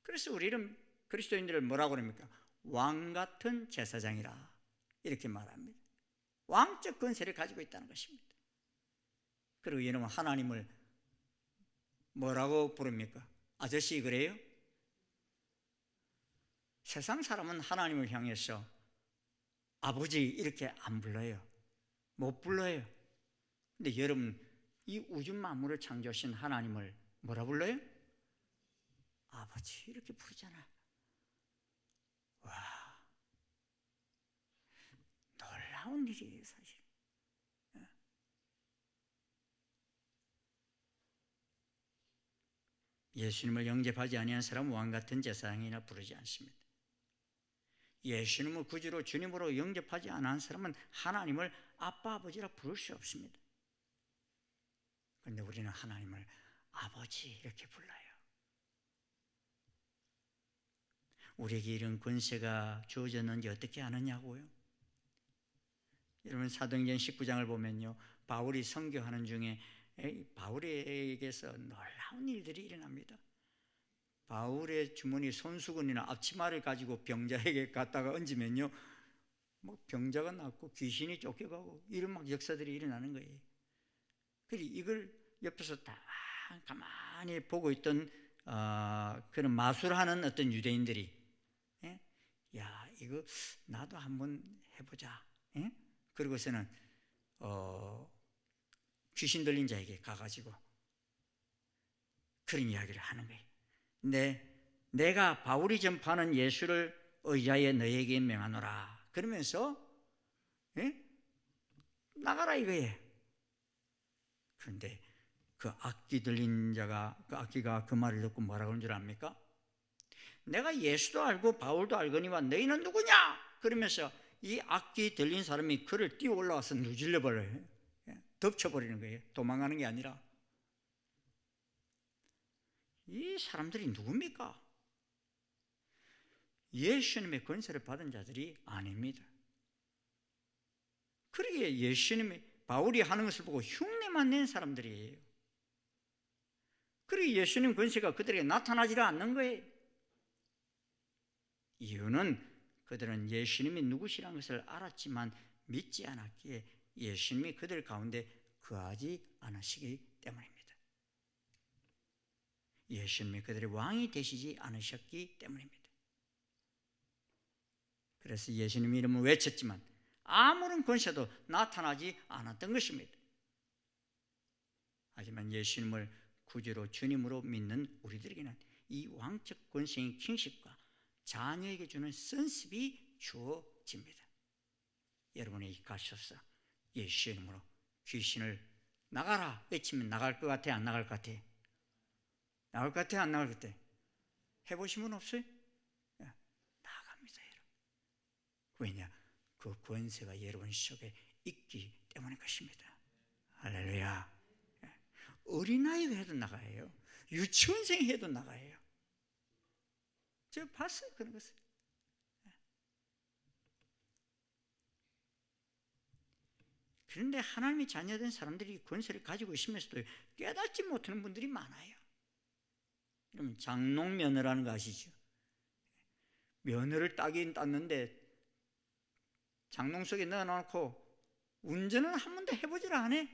그래서 우리는 그리스도인들을 뭐라고 그럽니까? 왕 같은 제사장이라 이렇게 말합니다. 왕적 권세를 가지고 있다는 것입니다. 그리고 여러분 하나님을 뭐라고 부릅니까? 아저씨 그래요? 세상 사람은 하나님을 향해서 아버지 이렇게 안 불러요. 못 불러요. 근데 여러분, 이 우주 만물을 창조하신 하나님을 뭐라 불러요? 아버지 이렇게 부르잖아요. 와, 놀라운 일이에요 사실. 예수님을 영접하지 아니한 사람은 왕 같은 제사장이나 부르지 않습니다. 예수님을 구주로 주님으로 영접하지 않은 사람은 하나님을 아빠 아버지라 부를 수 없습니다. 그런데 우리는 하나님을 아버지 이렇게 불러요. 우리에게 이런 권세가 주어졌는지 어떻게 아느냐고요? 여러분 사도행전 19장을 보면요, 바울이 선교하는 중에 바울에게서 놀라운 일들이 일어납니다. 바울의 주머니 손수건이나 앞치마를 가지고 병자에게 갖다가 얹으면요, 뭐 병자가 낫고 귀신이 쫓겨가고 이런 막 역사들이 일어나는 거예요. 그리고 이걸 옆에서 다 가만히 보고 있던 그런 마술하는 어떤 유대인들이, 야 이거 나도 한번 해보자. 그러고서는 귀신 들린 자에게 가가지고 그런 이야기를 하는 거예요. 내가 바울이 전파하는 예수를 의지하여 너에게 명하노라. 그러면서 나가라 이거예요. 그런데 그 악기 들린 자가, 그 악기가 그 말을 듣고 뭐라고 하는 줄 압니까? 내가 예수도 알고 바울도 알거니와 너희는 누구냐? 그러면서 이 악기 들린 사람이 그를 뛰어 올라와서 누질러 버려요. 덮쳐버리는 거예요. 도망가는 게 아니라. 이 사람들이 누굽니까? 예수님의 권세를 받은 자들이 아닙니다. 그러기에 예수님이 바울이 하는 것을 보고 흉내만 낸 사람들이에요. 그러기에 예수님 권세가 그들에게 나타나지 않는 거예요. 이유는 그들은 예수님이 누구시라는 것을 알았지만 믿지 않았기에 예수님이 그들 가운데 거하지 않으시기 때문입니다. 예수님이 그들의 왕이 되시지 않으셨기 때문입니다. 그래서 예수님 이름을 외쳤지만 아무런 권세도 나타나지 않았던 것입니다. 하지만 예수님을 구주로 주님으로 믿는 우리들에게는 이 왕적 권세인 킹십과 자녀에게 주는 선습이 주어집니다. 여러분이 가셔서 예수 이름으로 귀신을 나가라 외치면 나갈 것 같아? 안 나갈 것 같아? 나갈 것 같아? 안 나갈 것 같아? 해보신 분 없어요? 나갑니다 여러분. 왜냐? 그 권세가 여러분 속에 있기 때문인 것입니다. 할렐루야. 어린아이가 해도 나가요. 유치원생 해도 나가요. 제가 봤어요 그런 것을. 그런데 하나님의 자녀된 사람들이 권세를 가지고 있으면서도 깨닫지 못하는 분들이 많아요. 여러분 장롱 면허라는 거 아시죠? 면허를 따긴 땄는데 장롱 속에 넣어놓고 운전은 한 번도 해보질 않아.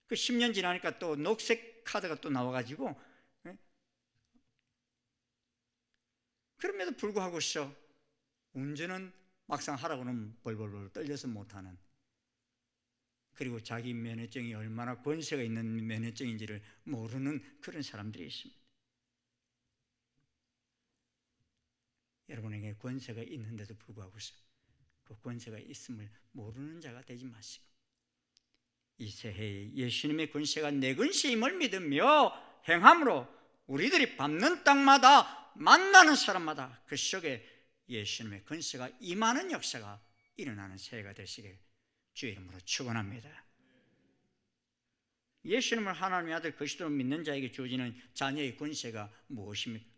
그 10년 지나니까 또 녹색 카드가 또 나와가지고, 그럼에도 불구하고서 운전은 막상 하라고 하면 벌벌벌 떨려서 못하는, 그리고 자기 면허증이 얼마나 권세가 있는 면허증인지를 모르는 그런 사람들이 있습니다. 여러분에게 권세가 있는데도 불구하고서 그 권세가 있음을 모르는 자가 되지 마시고, 이 새해에 예수님의 권세가 내 권세임을 믿으며 행함으로 우리들이 밟는 땅마다 만나는 사람마다 그 속에 예수님의 권세가 임하는 역사가 일어나는 새해가 되시길 주의 이름으로 축원합니다. 예수님을 하나님의 아들 그리스도로 믿는 자에게 주어지는 자녀의 권세가 무엇입니까?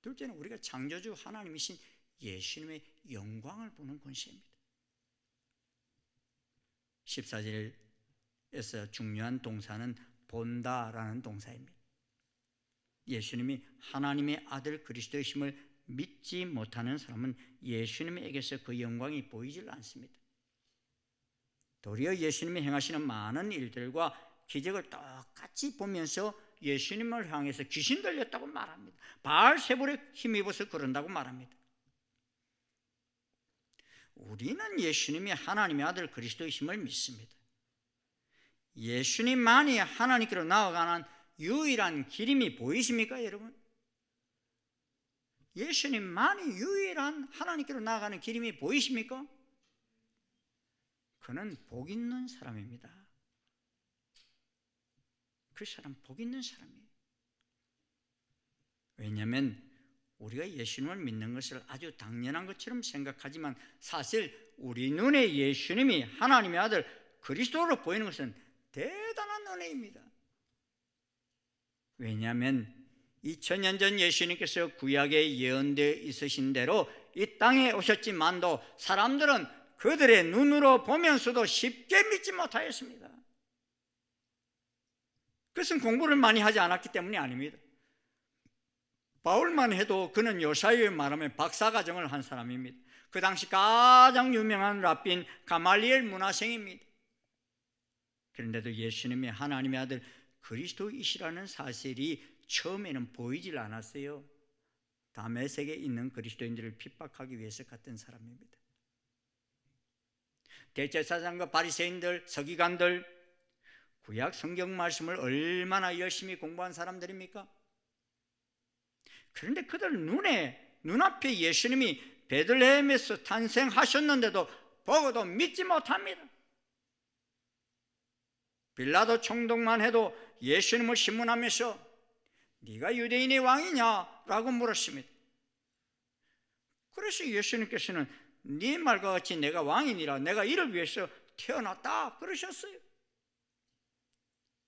둘째는 우리가 창조주 하나님이신 예수님의 영광을 보는 권세입니다. 14절에서 중요한 동사는 본다라는 동사입니다. 예수님이 하나님의 아들 그리스도이심을 믿지 못하는 사람은 예수님에게서 그 영광이 보이질 않습니다. 도리어 예수님이 행하시는 많은 일들과 기적을 똑같이 보면서 예수님을 향해서 귀신 들렸다고 말합니다. 바알세불에 힘입어서 그런다고 말합니다. 우리는 예수님이 하나님의 아들 그리스도이심을 믿습니다. 예수님만이 하나님께로 나아가는 유일한 길임이 보이십니까, 여러분? 예수님만이 유일한 하나님께로 나아가는 길임이 보이십니까? 그는 복 있는 사람입니다. 그 사람 복 있는 사람이에요. 왜냐하면 우리가 예수님을 믿는 것을 아주 당연한 것처럼 생각하지만 사실 우리 눈에 예수님이 하나님의 아들 그리스도로 보이는 것은 대단한 은혜입니다. 왜냐하면 2000년 전 예수님께서 구약에 예언되어 있으신 대로 이 땅에 오셨지만도 사람들은 그들의 눈으로 보면서도 쉽게 믿지 못하였습니다. 그것은 공부를 많이 하지 않았기 때문이 아닙니다. 바울만 해도 그는 요사이에 말하면 박사과정을 한 사람입니다. 그 당시 가장 유명한 랍비인 가말리엘 문화생입니다. 그런데도 예수님이 하나님의 아들 그리스도이시라는 사실이 처음에는 보이질 않았어요. 다메섹에 있는 그리스도인들을 핍박하기 위해서 갔던 사람입니다. 대제사장과 바리새인들, 서기관들, 구약 성경 말씀을 얼마나 열심히 공부한 사람들입니까? 그런데 그들 눈앞에 예수님이 베들레헴에서 탄생하셨는데도 보고도 믿지 못합니다. 빌라도 총독만 해도 예수님을 신문하면서 네가 유대인의 왕이냐? 라고 물었습니다. 그래서 예수님께서는 네 말과 같이 내가 왕이니라, 내가 이를 위해서 태어났다 그러셨어요.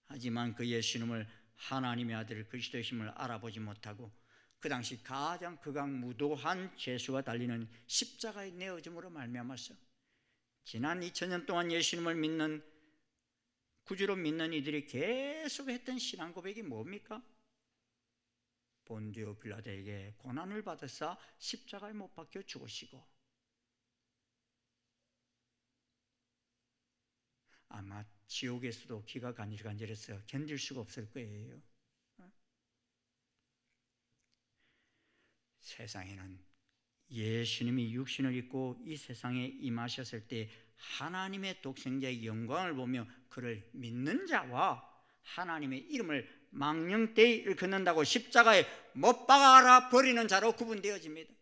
하지만 그 예수님을 하나님의 아들 그리스도이심을 알아보지 못하고 그 당시 가장 극악무도한 죄수가 달리는 십자가에 내어짐으로 말미암아서 지난 2000년 동안 예수님을 믿는, 구주로 믿는 이들이 계속 했던 신앙 고백이 뭡니까? 본디오 빌라도에게 고난을 받으사 십자가에 못 박혀 죽으시고, 아마 지옥에서도 귀가 간질간질해서 견딜 수가 없을 거예요. 세상에는 예수님이 육신을 입고 이 세상에 임하셨을 때 하나님의 독생자의 영광을 보며 그를 믿는 자와 하나님의 이름을 망령되이 일컫는다고 십자가에 못 박아 버리는 자로 구분되어집니다.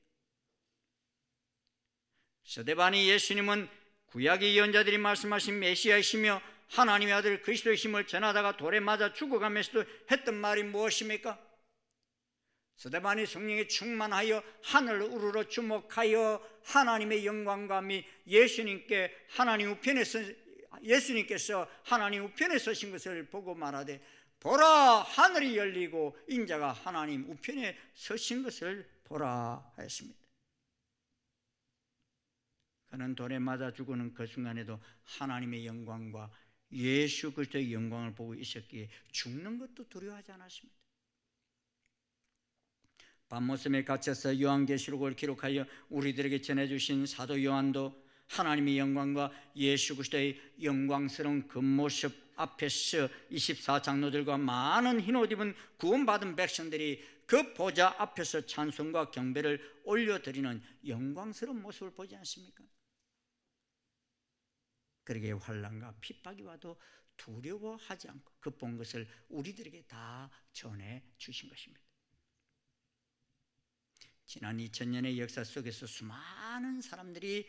스데반이 예수님은 구약의 예언자들이 말씀하신 메시아이시며 하나님의 아들 그리스도이심을 전하다가 돌에 맞아 죽어가면서도 했던 말이 무엇입니까? 스데반이 성령에 충만하여 하늘을 우러러 주목하여 하나님의 영광과 및 예수님께서 하나님 우편에 서신 것을 보고 말하되, 보라, 하늘이 열리고 인자가 하나님 우편에 서신 것을 보라 하였습니다. 그는 돌에 맞아 죽는 그 순간에도 하나님의 영광과 예수 그리스도의 영광을 보고 있었기에 죽는 것도 두려워하지 않았습니다. 밤모섬에 갇혀서 요한계시록을 기록하여 우리들에게 전해주신 사도 요한도 하나님의 영광과 예수 그리스도의 영광스러운 그 모습 앞에서 24장로들과 많은 흰옷 입은 구원받은 백성들이 그 보좌 앞에서 찬송과 경배를 올려드리는 영광스러운 모습을 보지 않습니까? 그러기에 환난과 핍박이 와도 두려워하지 않고 그 본 것을 우리들에게 다 전해 주신 것입니다. 지난 2000년의 역사 속에서 수많은 사람들이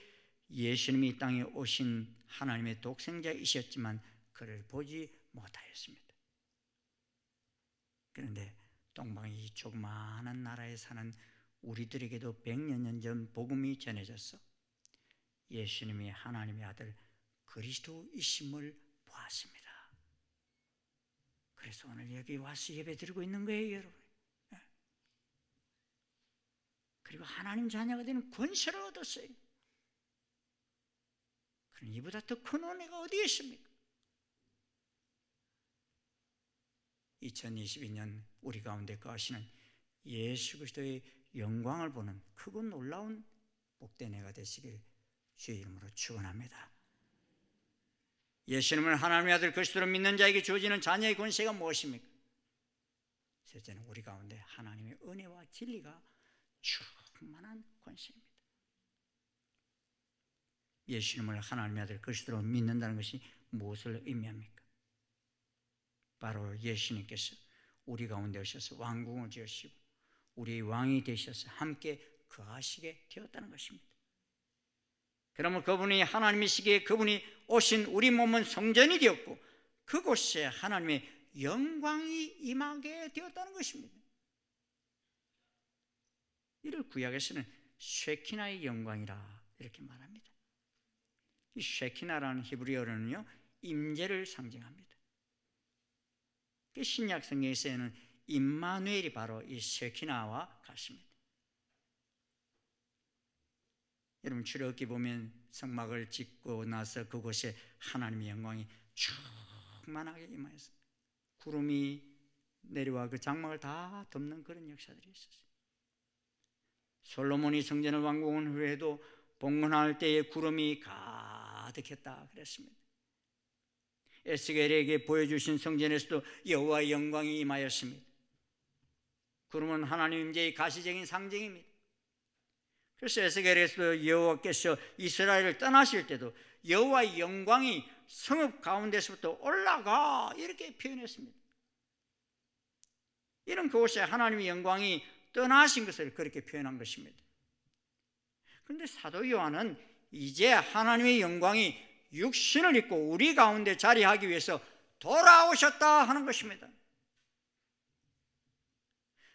예수님이 이 땅에 오신 하나님의 독생자이셨지만 그를 보지 못하였습니다. 그런데 동방의 이 조그마한 나라에 사는 우리들에게도 100여 년 전 복음이 전해졌어. 예수님이 하나님의 아들 그리스도이심을 보았습니다. 그래서 오늘 여기 와서 예배드리고 있는 거예요, 여러분. 그리고 하나님 자녀가 되는 권세를 얻었어요. 그럼 이보다 더 큰 은혜가 어디에 있습니까? 2022년 우리 가운데 거하시는 예수 그리스도의 영광을 보는 크고 놀라운 복된 해가 되시길 주의 이름으로 축원합니다. 예수님을 하나님의 아들 그리스도로 믿는 자에게 주어지는 자녀의 권세가 무엇입니까? 셋째는 우리 가운데 하나님의 은혜와 진리가 충만한 권세입니다. 예수님을 하나님의 아들 그리스도로 믿는다는 것이 무엇을 의미합니까? 바로 예수님께서 우리 가운데 오셔서 왕궁을 지으시고 우리의 왕이 되셔서 함께 거하시게 되었다는 것입니다. 그러면 그분이 하나님이시기에 그분이 오신 우리 몸은 성전이 되었고 그곳에 하나님의 영광이 임하게 되었다는 것입니다. 이를 구약에서는 쉐키나의 영광이라 이렇게 말합니다. 이 쉐키나라는 히브리어로는요, 임재를 상징합니다. 신약 성경에서는 임마누엘이 바로 이 쉐키나와 같습니다. 여러분 출애굽기 보면 성막을 짓고 나서 그곳에 하나님의 영광이 충만하게 임하여서 구름이 내려와 그 장막을 다 덮는 그런 역사들이 있었어요. 솔로몬이 성전을 완공한 후에도 봉헌할 때에 구름이 가득했다 그랬습니다. 에스겔에게 보여주신 성전에서도 여호와의 영광이 임하였습니다. 구름은 하나님 임재의 가시적인 상징입니다. 그래서 에스겔에서도 여호와께서 이스라엘을 떠나실 때도 여호와의 영광이 성읍 가운데서부터 올라가 이렇게 표현했습니다. 이런 그곳에 하나님의 영광이 떠나신 것을 그렇게 표현한 것입니다. 그런데 사도 요한은 이제 하나님의 영광이 육신을 입고 우리 가운데 자리하기 위해서 돌아오셨다 하는 것입니다.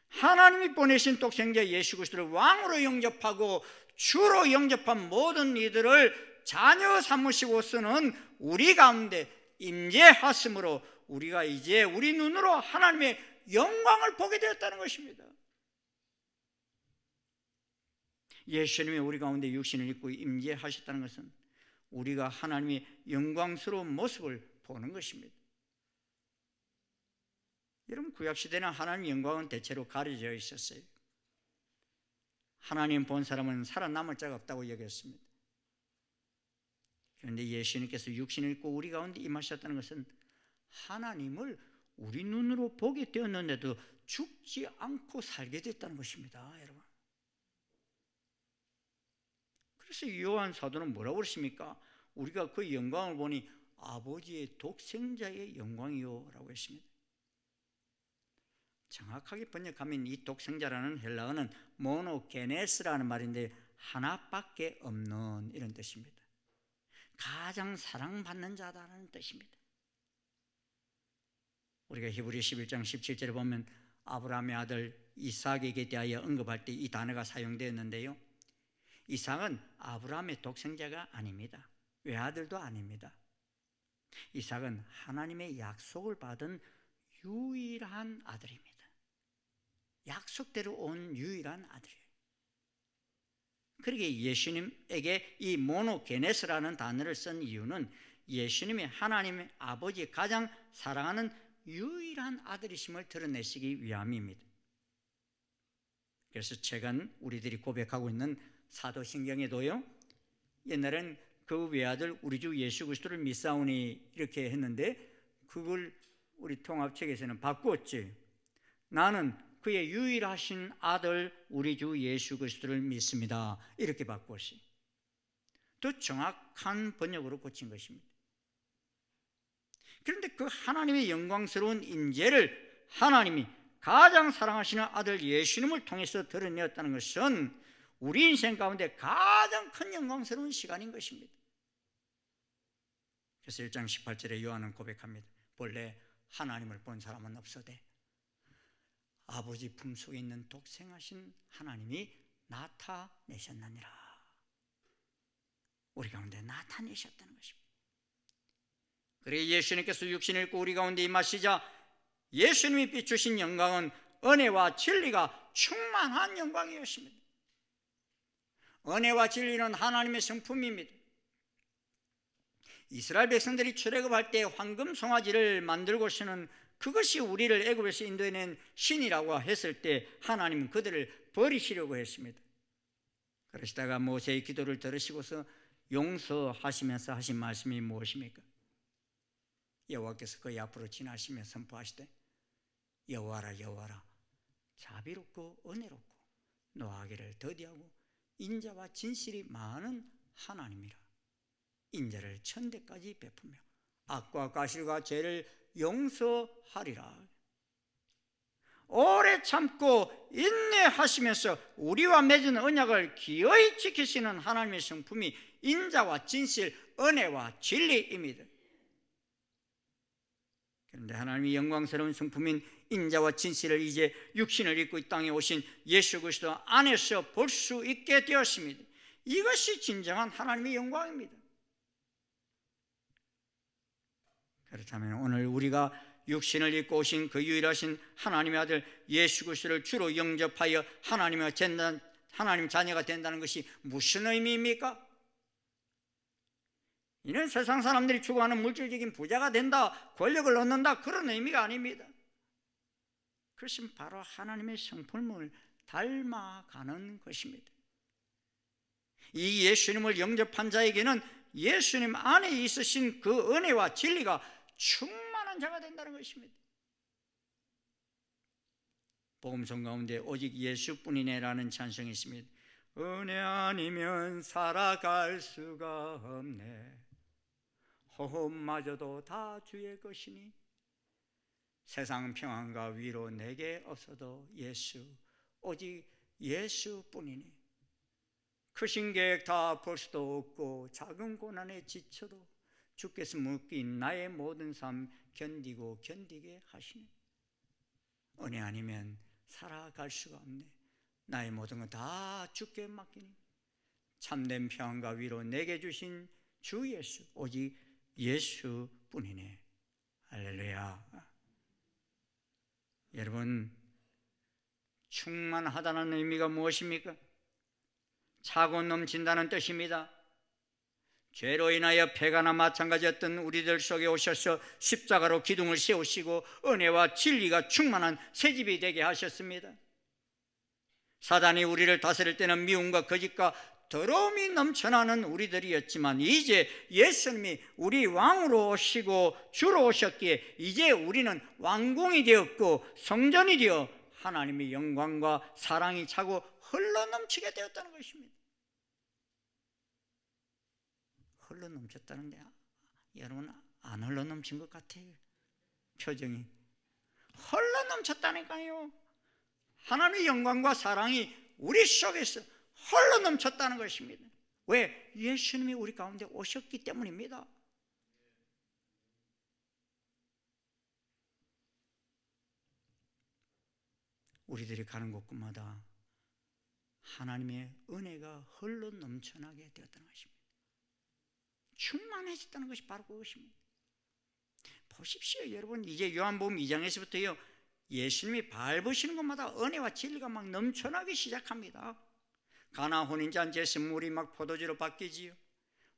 하나님이 보내신 독생자 예수 그리스도를 왕으로 영접하고 주로 영접한 모든 이들을 자녀 삼으시고서는 우리 가운데 임재하심으로 우리가 이제 우리 눈으로 하나님의 영광을 보게 되었다는 것입니다. 예수님이 우리 가운데 육신을 입고 임재하셨다는 것은 우리가 하나님의 영광스러운 모습을 보는 것입니다. 여러분 구약시대는 하나님의 영광은 대체로 가려져 있었어요. 하나님 본 사람은 살아남을 자가 없다고 여겼습니다. 그런데 예수님께서 육신을 입고 우리 가운데 임하셨다는 것은 하나님을 우리 눈으로 보게 되었는데도 죽지 않고 살게 됐다는 것입니다. 여러분. 그래서 요한 사도는 뭐라고 그러십니까? 우리가 그 영광을 보니 아버지의 독생자의 영광이요 라고 했습니다. 정확하게 번역하면 이 독생자라는 헬라어는 모노게네스라는 말인데 하나밖에 없는 이런 뜻입니다. 가장 사랑받는 자다라는 뜻입니다. 우리가 히브리 11장 17절에 보면 아브라함의 아들 이삭에게 대하여 언급할 때 이 단어가 사용되었는데요, 이삭은 아브라함의 독생자가 아닙니다. 외아들도 아닙니다. 이삭은 하나님의 약속을 받은 유일한 아들입니다. 약속대로 온 유일한 아들이에요. 그러기에 예수님에게 이 모노게네스라는 단어를 쓴 이유는 예수님이 하나님의 아버지 가장 사랑하는 유일한 아들이심을 드러내시기 위함입니다. 그래서 최근 우리들이 고백하고 있는 사도신경에도요, 옛날엔 그 외아들 우리 주 예수 그리스도를 믿사오니 이렇게 했는데 그걸 우리 통합책에서는 바꾸었지. 나는 그의 유일하신 아들 우리 주 예수 그리스도를 믿습니다. 이렇게 바꾸었어요. 더 정확한 번역으로 고친 것입니다. 그런데 그 하나님의 영광스러운 임재를 하나님이 가장 사랑하시는 아들 예수님을 통해서 드러내었다는 것은 우리 인생 가운데 가장 큰 영광스러운 시간인 것입니다. 그래서 1장 18절에 요한은 고백합니다. 본래 하나님을 본 사람은 없어되 아버지 품속에 있는 독생하신 하나님이 나타내셨느니라. 우리 가운데 나타내셨다는 것입니다. 그래 예수님께서 육신을 입고 우리 가운데 임하시자 예수님이 비추신 영광은 은혜와 진리가 충만한 영광이었습니다. 은혜와 진리는 하나님의 성품입니다. 이스라엘 백성들이 출애굽할 때 황금 송아지를 만들고서는 그것이 우리를 애굽에서 인도해낸 신이라고 했을 때 하나님은 그들을 버리시려고 했습니다. 그러시다가 모세의 기도를 들으시고서 용서하시면서 하신 말씀이 무엇입니까? 여호와께서 그의 앞으로 지나시며 선포하시되 여호와라 여호와라 자비롭고 은혜롭고 노하기를 더디하고 인자와 진실이 많은 하나님이라. 인자를 천대까지 베푸며 악과 가실과 죄를 용서하리라. 오래 참고 인내하시면서 우리와 맺은 언약을 기어이 지키시는 하나님의 성품이 인자와 진실, 은혜와 진리입니다. 그런데 하나님의 영광스러운 성품인 인자와 진실을 이제 육신을 입고 이 땅에 오신 예수 그리스도 안에서 볼 수 있게 되었습니다. 이것이 진정한 하나님의 영광입니다. 그렇다면 오늘 우리가 육신을 입고 오신 그 유일하신 하나님의 아들 예수 그리스도를 주로 영접하여 하나님 자녀가 된다는 것이 무슨 의미입니까? 이는 세상 사람들이 추구하는 물질적인 부자가 된다, 권력을 얻는다, 그런 의미가 아닙니다. 그것은 바로 하나님의 성품을 닮아가는 것입니다. 이 예수님을 영접한 자에게는 예수님 안에 있으신 그 은혜와 진리가 충만한 자가 된다는 것입니다. 복음성 가운데 오직 예수뿐이네라는 찬송이 있습니다. 은혜 아니면 살아갈 수가 없네. 호흡마저도 다 주의 것이니 세상 평안과 위로 내게 없어도 예수, 오직 예수뿐이니 크신 계획 다 볼 수도 없고 작은 고난에 지쳐도 주께서 묶인 나의 모든 삶 견디게 하시네. 은혜 아니면 살아갈 수가 없네. 나의 모든 건 다 주께 맡기니 참된 평안과 위로 내게 주신 주 예수, 오직 예수뿐이네. 할렐루야. 여러분, 충만하다는 의미가 무엇입니까? 차고 넘친다는 뜻입니다. 죄로 인하여 패가나 마찬가지였던 우리들 속에 오셔서 십자가로 기둥을 세우시고 은혜와 진리가 충만한 새집이 되게 하셨습니다. 사단이 우리를 다스릴 때는 미움과 거짓과 더러움이 넘쳐나는 우리들이었지만 이제 예수님이 우리 왕으로 오시고 주로 오셨기에 이제 우리는 왕궁이 되었고 성전이 되어 하나님의 영광과 사랑이 차고 흘러넘치게 되었다는 것입니다. 흘러넘쳤다는데 여러분 안 흘러넘친 것 같아요. 표정이 흘러넘쳤다니까요. 하나님의 영광과 사랑이 우리 속에서 흘러넘쳤다는 것입니다. 왜? 예수님이 우리 가운데 오셨기 때문입니다. 우리들이 가는 곳곳마다 하나님의 은혜가 흘러넘쳐나게 되었다는 것입니다. 충만해졌다는 것이 바로 그것입니다. 보십시오 여러분, 이제 요한복음 2장에서부터요 예수님이 밟으시는 곳마다 은혜와 진리가 막 넘쳐나기 시작합니다. 가나 혼인잔 제스 물이 막 포도주로 바뀌지요.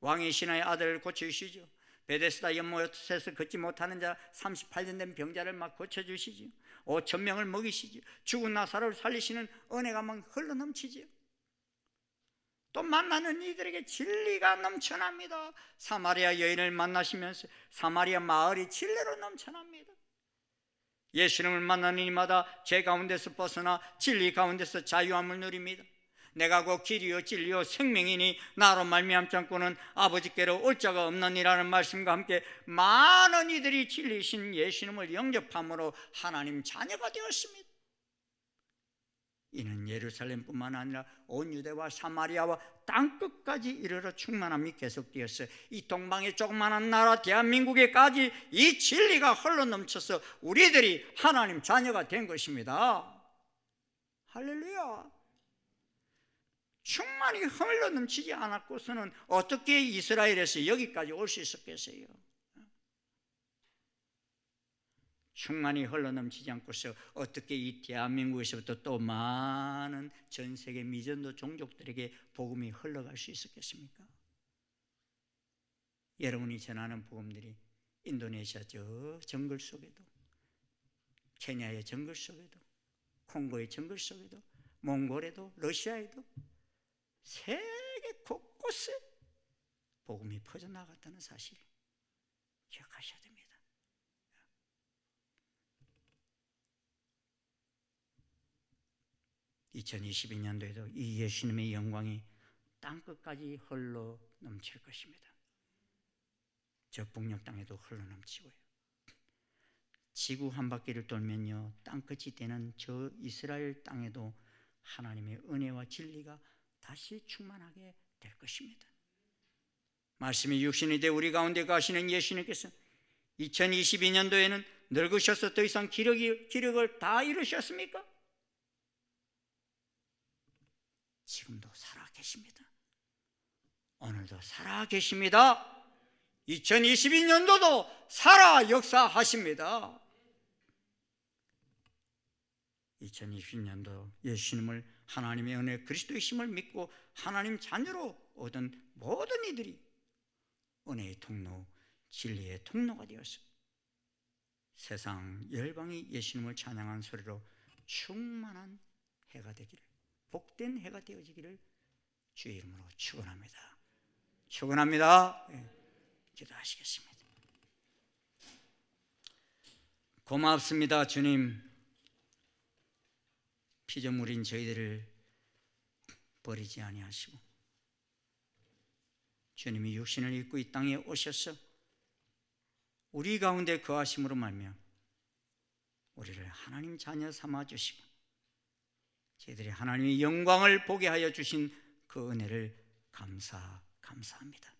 왕의 신하의 아들을 고쳐주시죠. 베데스다 연못에서 걷지 못하는 자 38년 된 병자를 막 고쳐주시죠. 5,000명을 먹이시죠. 죽은 나사로를 살리시는 은혜가 막 흘러넘치지요. 또 만나는 이들에게 진리가 넘쳐납니다. 사마리아 여인을 만나시면서 사마리아 마을이 진리로 넘쳐납니다. 예수님을 만나는 이마다 죄 가운데서 벗어나 진리 가운데서 자유함을 누립니다. 내가 곧 길이요 진리요 생명이니 나로 말미암지 않고는 아버지께로 올 자가 없느니라는 말씀과 함께 많은 이들이 진리이신 예수님을 영접함으로 하나님 자녀가 되었습니다. 이는 예루살렘뿐만 아니라 온 유대와 사마리아와 땅끝까지 이르러 충만함이 계속되었어. 이 동방의 조그마한 나라 대한민국에까지 이 진리가 흘러넘쳐서 우리들이 하나님 자녀가 된 것입니다. 할렐루야. 충만히 흘러넘치지 않았고서는 어떻게 이스라엘에서 여기까지 올 수 있었겠어요? 충만히 흘러넘치지 않고서 어떻게 이 대한민국에서부터 또 많은 전 세계 미전도 종족들에게 복음이 흘러갈 수 있었겠습니까? 여러분이 전하는 복음들이 인도네시아 저 정글 속에도, 케냐의 정글 속에도, 콩고의 정글 속에도, 몽골에도, 러시아에도 세계 곳곳에 복음이 퍼져나갔다는 사실 기억하셔야 됩니다. 2022년도에도 이 예수님의 영광이 땅끝까지 흘러 넘칠 것입니다. 저 북녘 땅에도 흘러넘치고요. 지구 한 바퀴를 돌면요, 땅끝이 되는 저 이스라엘 땅에도 하나님의 은혜와 진리가 다시 충만하게 될 것입니다. 말씀이 육신이 돼 우리 가운데 가시는 예수님께서 2022년도에는 늙으셔서 더 이상 기력을 다 잃으셨습니까? 지금도 살아 계십니다. 오늘도 살아 계십니다. 2022년도도 살아 역사하십니다. 2020년도 예수님을, 하나님의 은혜 그리스도의 힘을 믿고 하나님 자녀로 얻은 모든 이들이 은혜의 통로, 진리의 통로가 되어서 세상 열방이 예수님을 찬양한 소리로 충만한 해가 되기를, 복된 해가 되어지기를 주의 이름으로 축원합니다. 축원합니다. 기도하시겠습니다. 고맙습니다. 주님, 피조물인 저희들을 버리지 아니하시고 주님이 육신을 입고 이 땅에 오셔서 우리 가운데 거하심으로 말미암아 우리를 하나님 자녀 삼아 주시고 저희들이 하나님의 영광을 보게 하여 주신 그 은혜를 감사합니다.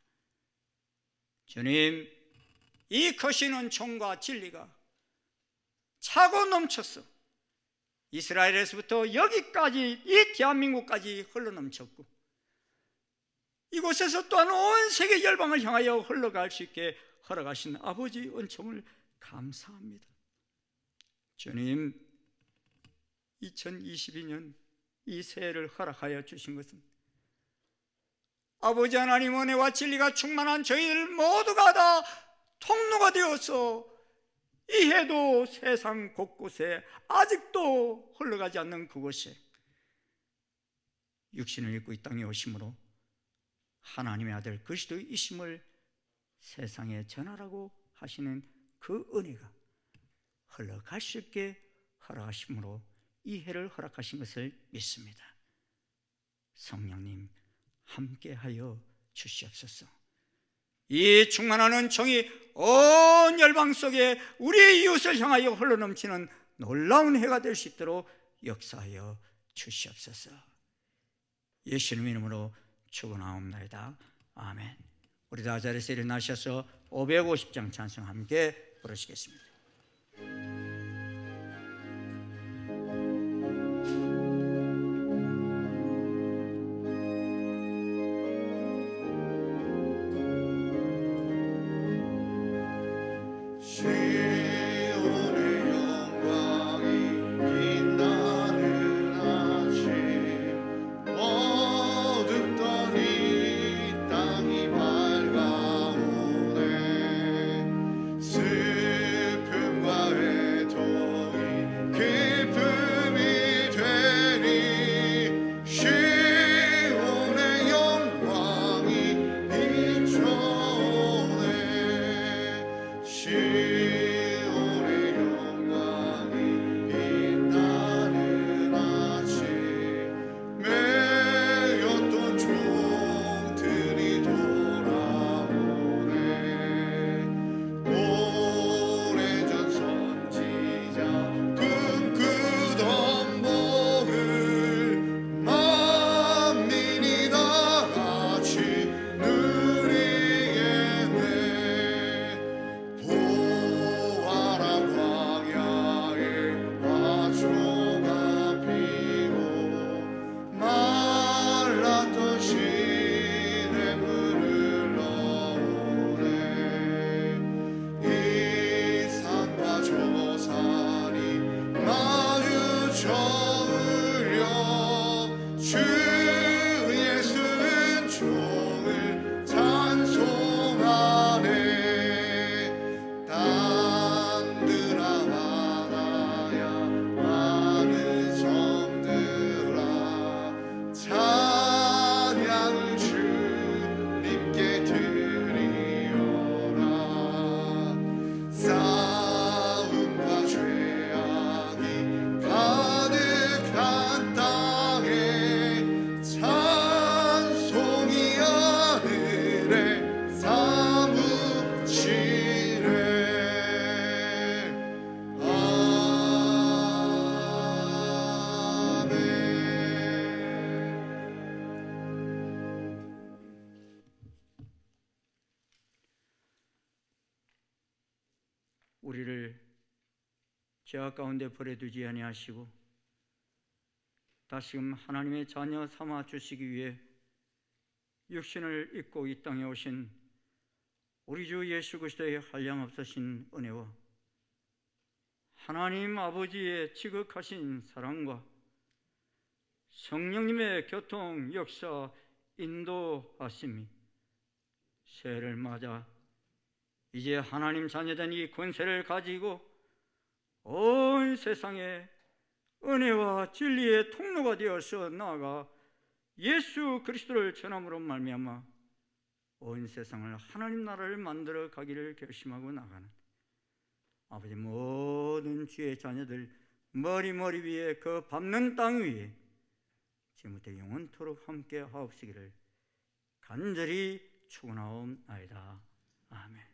주님, 이 크신 은총과 진리가 차고 넘쳐서 이스라엘에서부터 여기까지, 이 대한민국까지 흘러넘쳤고 이곳에서 또한 온 세계 열방을 향하여 흘러갈 수 있게 허락하신 아버지 은총을 감사합니다. 주님, 2022년 이 새해를 허락하여 주신 것은 아버지 하나님 은혜와 진리가 충만한 저희들 모두가 다 통로가 되어서 이 해도 세상 곳곳에 아직도 흘러가지 않는 그곳에 육신을 입고 이 땅에 오심으로 하나님의 아들 그리스도의 이심을 세상에 전하라고 하시는 그 은혜가 흘러갈 수 있게 허락하심으로 이 해를 허락하신 것을 믿습니다. 성령님 함께하여 주시옵소서. 이 충만한 은총이 온 열방 속에 우리의 이웃을 향하여 흘러넘치는 놀라운 해가 될 수 있도록 역사하여 주시옵소서. 예수님 이름으로 축원하옵나이다. 아멘. 우리 다 자리에서 일어나셔서 550장 찬송 함께 부르시겠습니다. 슬픔 우리를 죄악 가운데 버려두지 아니하시고 다시금 하나님의 자녀 삼아 주시기 위해 육신을 입고 이 땅에 오신 우리 주 예수 그리스도의 한량없으신 은혜와 하나님 아버지의 지극하신 사랑과 성령님의 교통, 역사, 인도하심이 새해를 맞아 이제 하나님 자녀된 이 권세를 가지고 온 세상에 은혜와 진리의 통로가 되어서 나아가 예수 그리스도를 전함으로 말미암아 온 세상을 하나님 나라를 만들어 가기를 결심하고 나가는 아버지 모든 주의 자녀들 머리 위에 그 밟는 땅 위에 지금부터 영원토록 함께 하옵시기를 간절히 축원하옵나이다. 아멘.